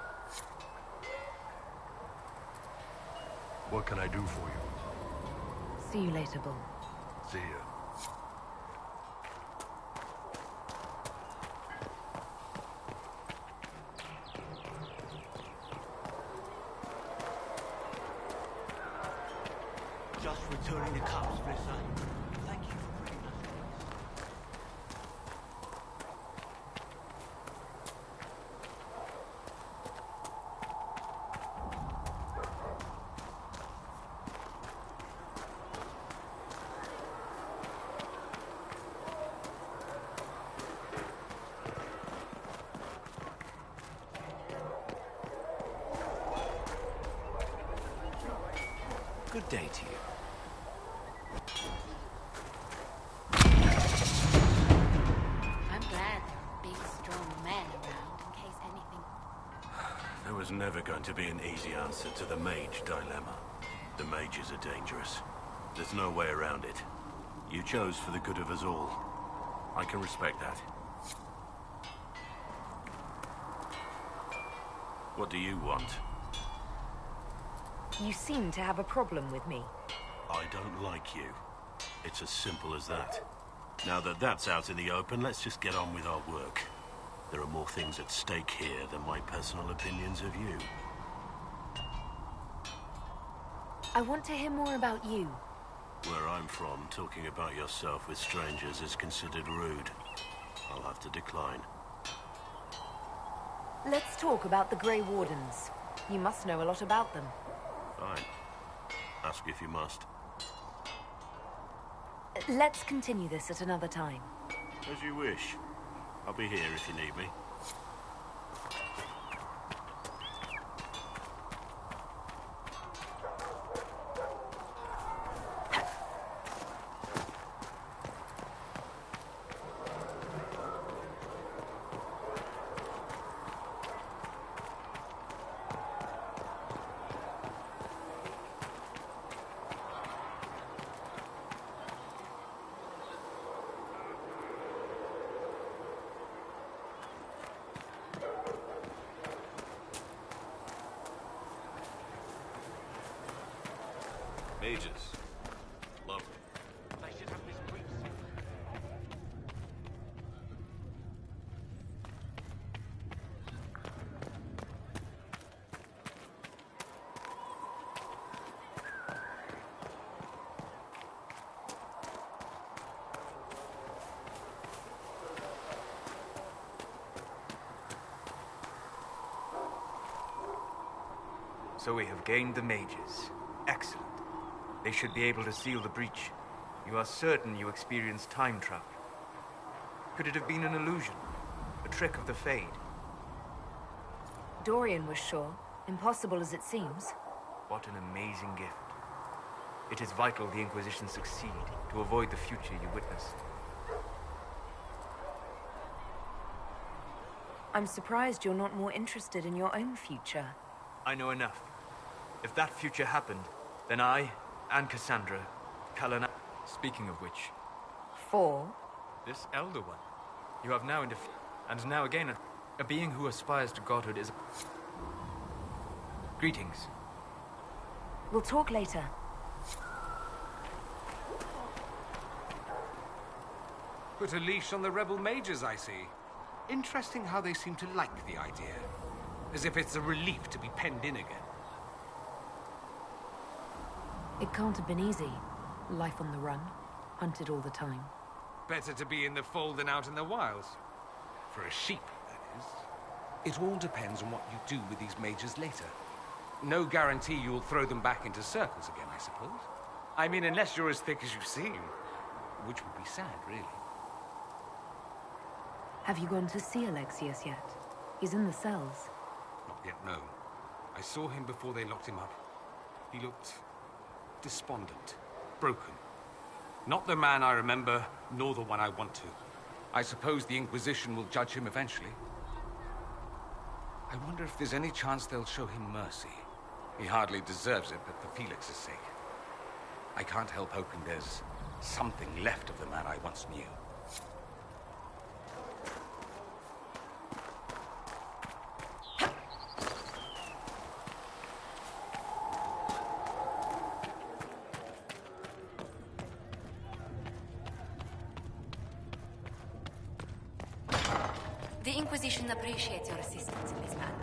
What can I do for you? See you later, Bull. See ya. Just returning the cups, Visser. Thank you for bringing us. Good day to you. I'm glad there are big, strong men around in case anything... There was never going to be an easy answer to the mage dilemma. The mages are dangerous. There's no way around it. You chose for the good of us all. I can respect that. What do you want? You seem to have a problem with me. I don't like you. It's as simple as that. Now that that's out in the open, let's just get on with our work. There are more things at stake here than my personal opinions of you. I want to hear more about you. Where I'm from, talking about yourself with strangers is considered rude. I'll have to decline. Let's talk about the Grey Wardens. You must know a lot about them. Fine. Ask if you must. Let's continue this at another time. As you wish. I'll be here if you need me. Mages. Lovely. They should have this brief. So we have gained the mages. Excellent. They should be able to seal the breach. You are certain you experienced time travel. Could it have been an illusion? A trick of the Fade? Dorian was sure, impossible as it seems. What an amazing gift. It is vital the Inquisition succeed to avoid the future you witnessed. I'm surprised you're not more interested in your own future. I know enough. If that future happened, then I, and Cassandra, Cullen... Speaking of which... 4? This Elder One. You have now and now again a being who aspires to godhood is... Greetings. We'll talk later. Put a leash on the rebel mages, I see. Interesting how they seem to like the idea. As if it's a relief to be penned in again. It can't have been easy. Life on the run. Hunted all the time. Better to be in the fold than out in the wilds. For a sheep, that is. It all depends on what you do with these mages later. No guarantee you'll throw them back into circles again, I suppose. I mean, unless you're as thick as you seem. Which would be sad, really. Have you gone to see Alexius yet? He's in the cells. Not yet, no. I saw him before they locked him up. He looked... despondent. Broken. Not the man I remember, nor the one I want to. I suppose the Inquisition will judge him eventually. I wonder if there's any chance they'll show him mercy. He hardly deserves it, but for Felix's sake. I can't help hoping there's something left of the man I once knew. The Inquisition appreciates your assistance in this matter.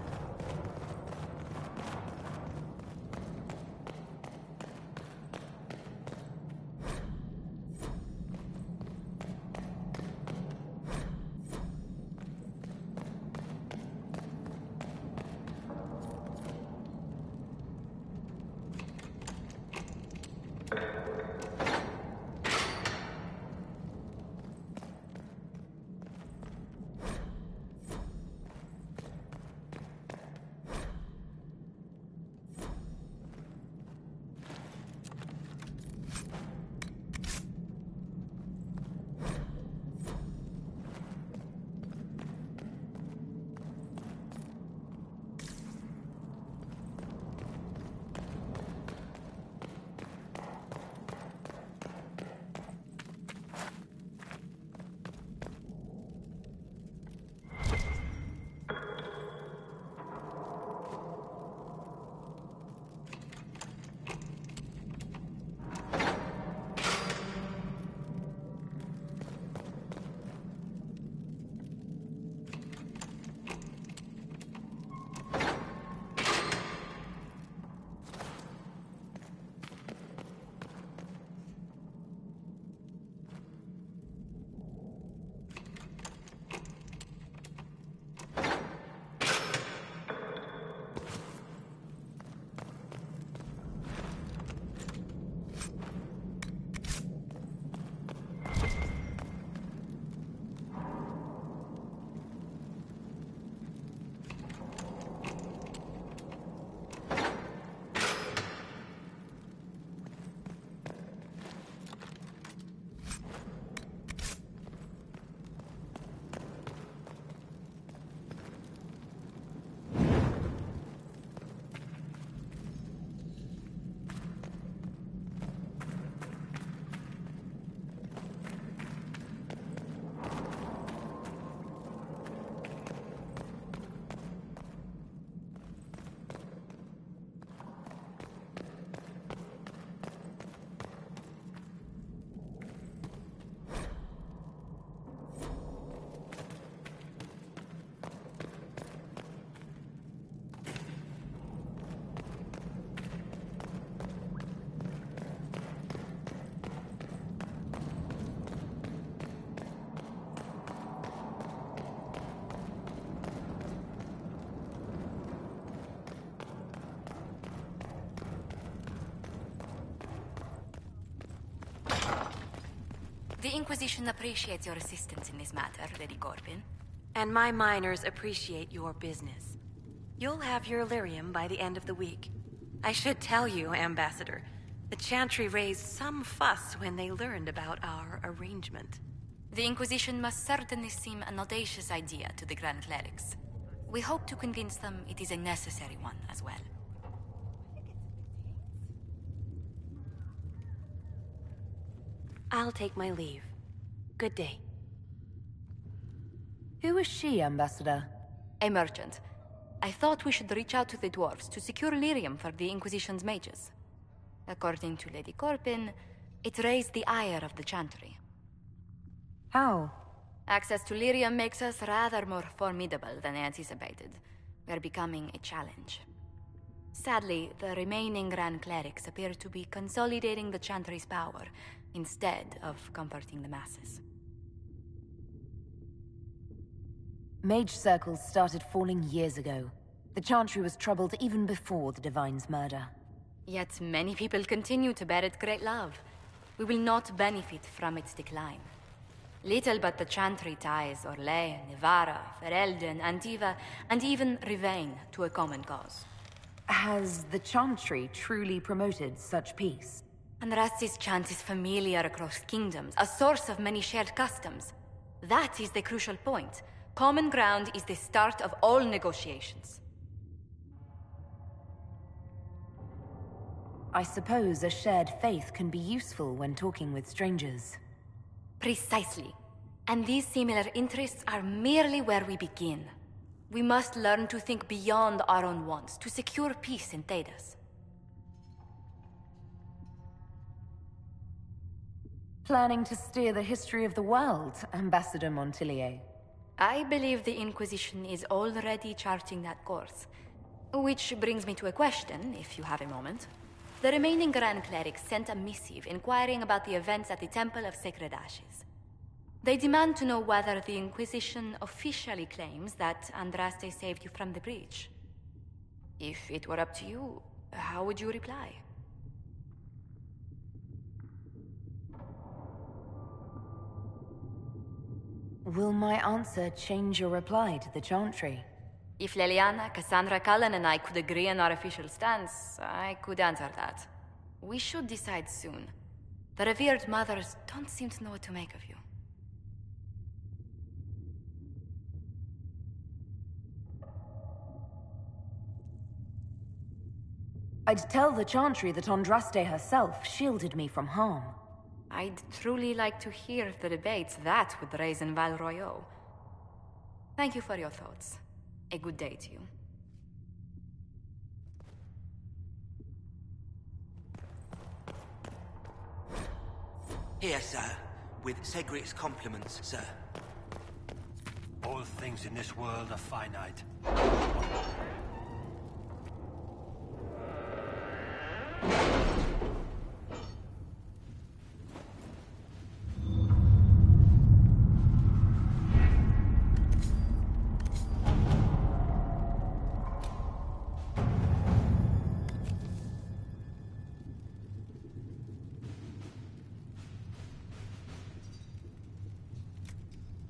Inquisition appreciates your assistance in this matter, Lady Corbin. And my miners appreciate your business. You'll have your Illyrium by the end of the week. I should tell you, Ambassador, the Chantry raised some fuss when they learned about our arrangement. The Inquisition must certainly seem an audacious idea to the Grand Clerics. We hope to convince them it is a necessary one as well. I'll take my leave. Good day. Who is she, Ambassador? A merchant. I thought we should reach out to the dwarves to secure lyrium for the Inquisition's mages. According to Lady Corbin, it raised the ire of the Chantry. How? Access to lyrium makes us rather more formidable than anticipated. We're becoming a challenge. Sadly, the remaining Grand Clerics appear to be consolidating the Chantry's power, instead of comforting the masses. Mage circles started falling years ago. The Chantry was troubled even before the Divine's murder. Yet many people continue to bear it great love. We will not benefit from its decline. Little but the Chantry ties Orlais, Nevarra, Ferelden, Antiva, and even Rivain to a common cause. Has the Chantry truly promoted such peace? Andraste's chant is familiar across kingdoms, a source of many shared customs. That is the crucial point. Common ground is the start of all negotiations. I suppose a shared faith can be useful when talking with strangers. Precisely. And these similar interests are merely where we begin. We must learn to think beyond our own wants to secure peace in Thedas. Planning to steer the history of the world, Ambassador Montillier? I believe the Inquisition is already charting that course. Which brings me to a question, if you have a moment. The remaining Grand Clerics sent a missive inquiring about the events at the Temple of Sacred Ashes. They demand to know whether the Inquisition officially claims that Andraste saved you from the breach. If it were up to you, how would you reply? Will my answer change your reply to the Chantry? If Leliana, Cassandra Cullen, and I could agree on our official stance, I could answer that. We should decide soon. The revered mothers don't seem to know what to make of you. I'd tell the Chantry that Andraste herself shielded me from harm. I'd truly like to hear the debates that would raise in Val Royeaux. Thank you for your thoughts. A good day to you. Here, sir. With Segrit's compliments, sir. All things in this world are finite.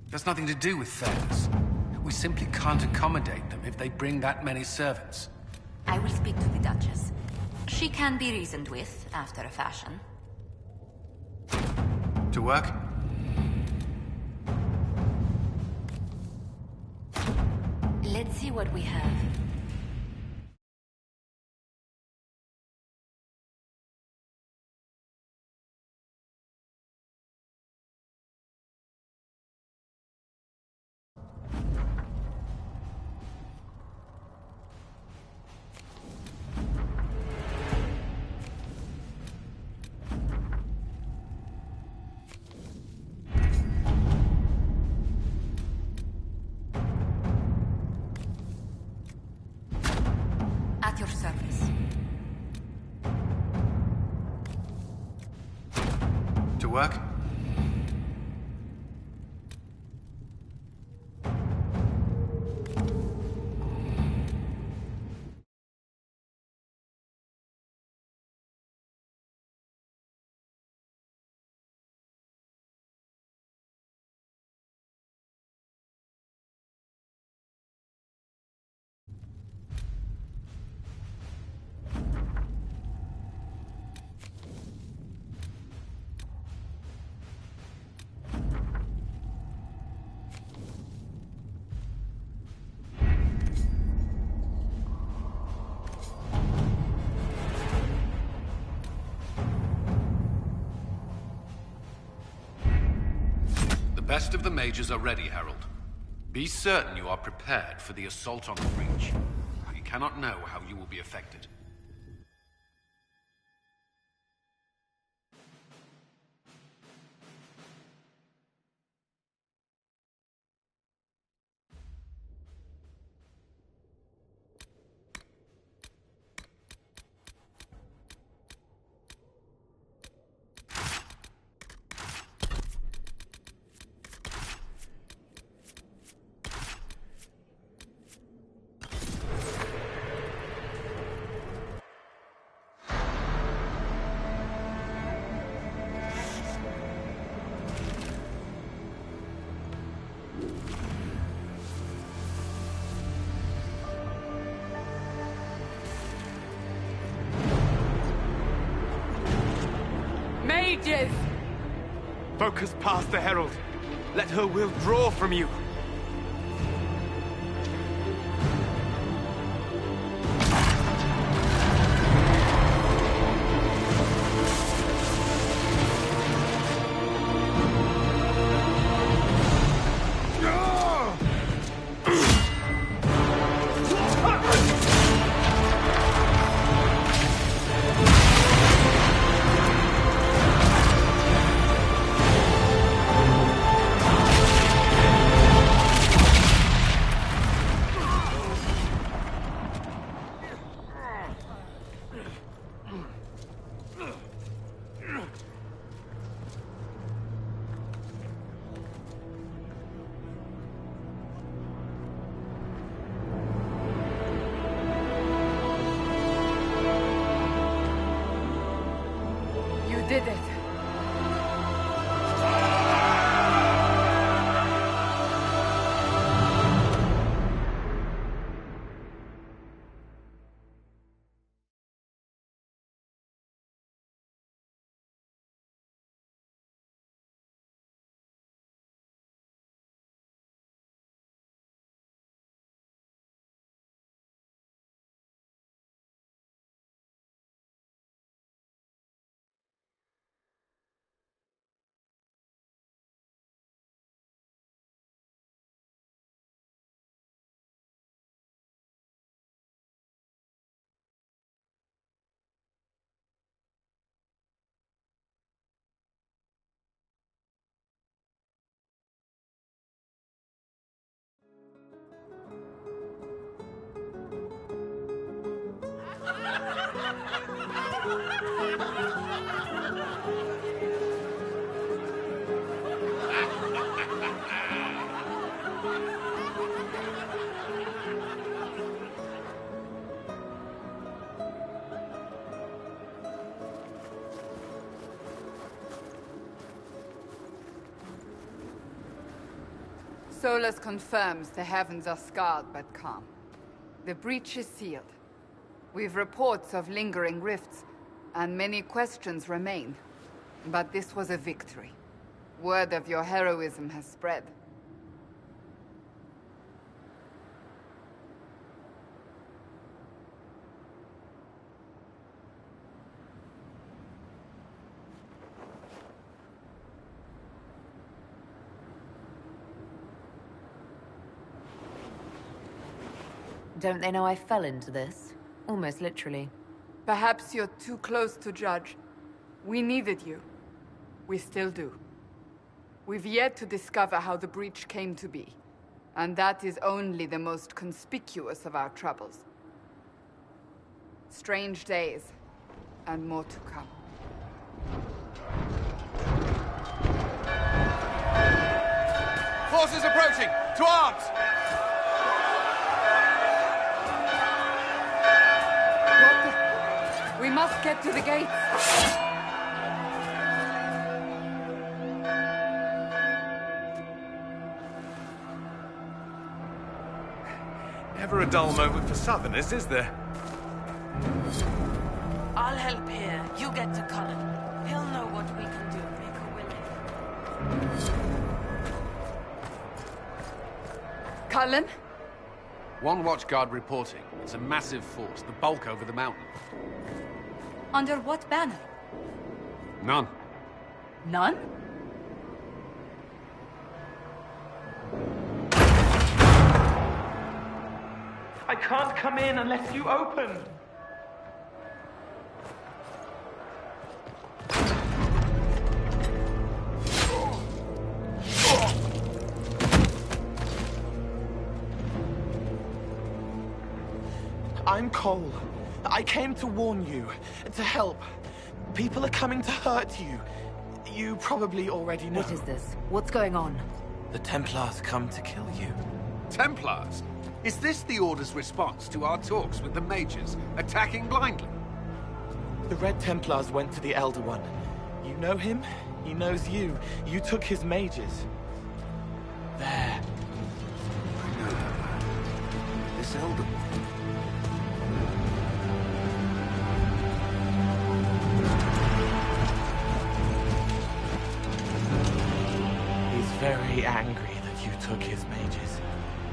That's nothing to do with fairness. We simply can't accommodate them if they bring that many servants. I will speak to the Duchess. She can be reasoned with, after a fashion. To work? Let's see what we have. At your service. To work? rest of the mages are ready, Herald. Be certain you are prepared for the assault on the breach. You cannot know how you will be affected. Mages! Focus past the Herald. Let her will draw from you. Did it. Solus confirms the heavens are scarred but calm. The breach is sealed. We've reports of lingering rifts, and many questions remain. But this was a victory. Word of your heroism has spread. Don't they know I fell into this? Almost literally. Perhaps you're too close to judge. We needed you. We still do. We've yet to discover how the breach came to be. And that is only the most conspicuous of our troubles. Strange days, and more to come. Forces approaching! To arms! We must get to the gates. Never a dull moment for Southerners, is there? I'll help here. You get to Cullen. He'll know what we can do. Make a willing. Cullen? One watchguard reporting. It's a massive force, the bulk over the mountain. Under what banner? None. None? I can't come in unless you open. I'm Cole. I came to warn you, to help. People are coming to hurt you. You probably already know. What is this? What's going on? The Templars come to kill you. Templars? Is this the Order's response to our talks with the mages, attacking blindly? The Red Templars went to the Elder One. You know him, he knows you. You took his mages. There. I know that man. This Elder One. He's very angry that you took his mages.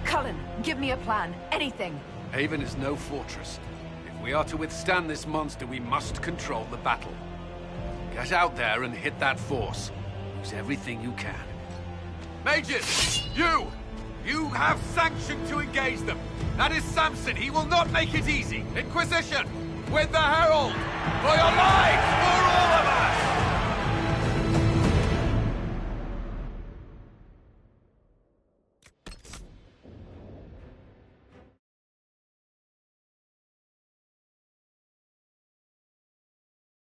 Cullen, give me a plan. Anything. Haven is no fortress. If we are to withstand this monster, we must control the battle. Get out there and hit that force. Use everything you can. Mages! You! You have sanction to engage them. That is Samson. He will not make it easy. Inquisition! With the Herald! For your lives!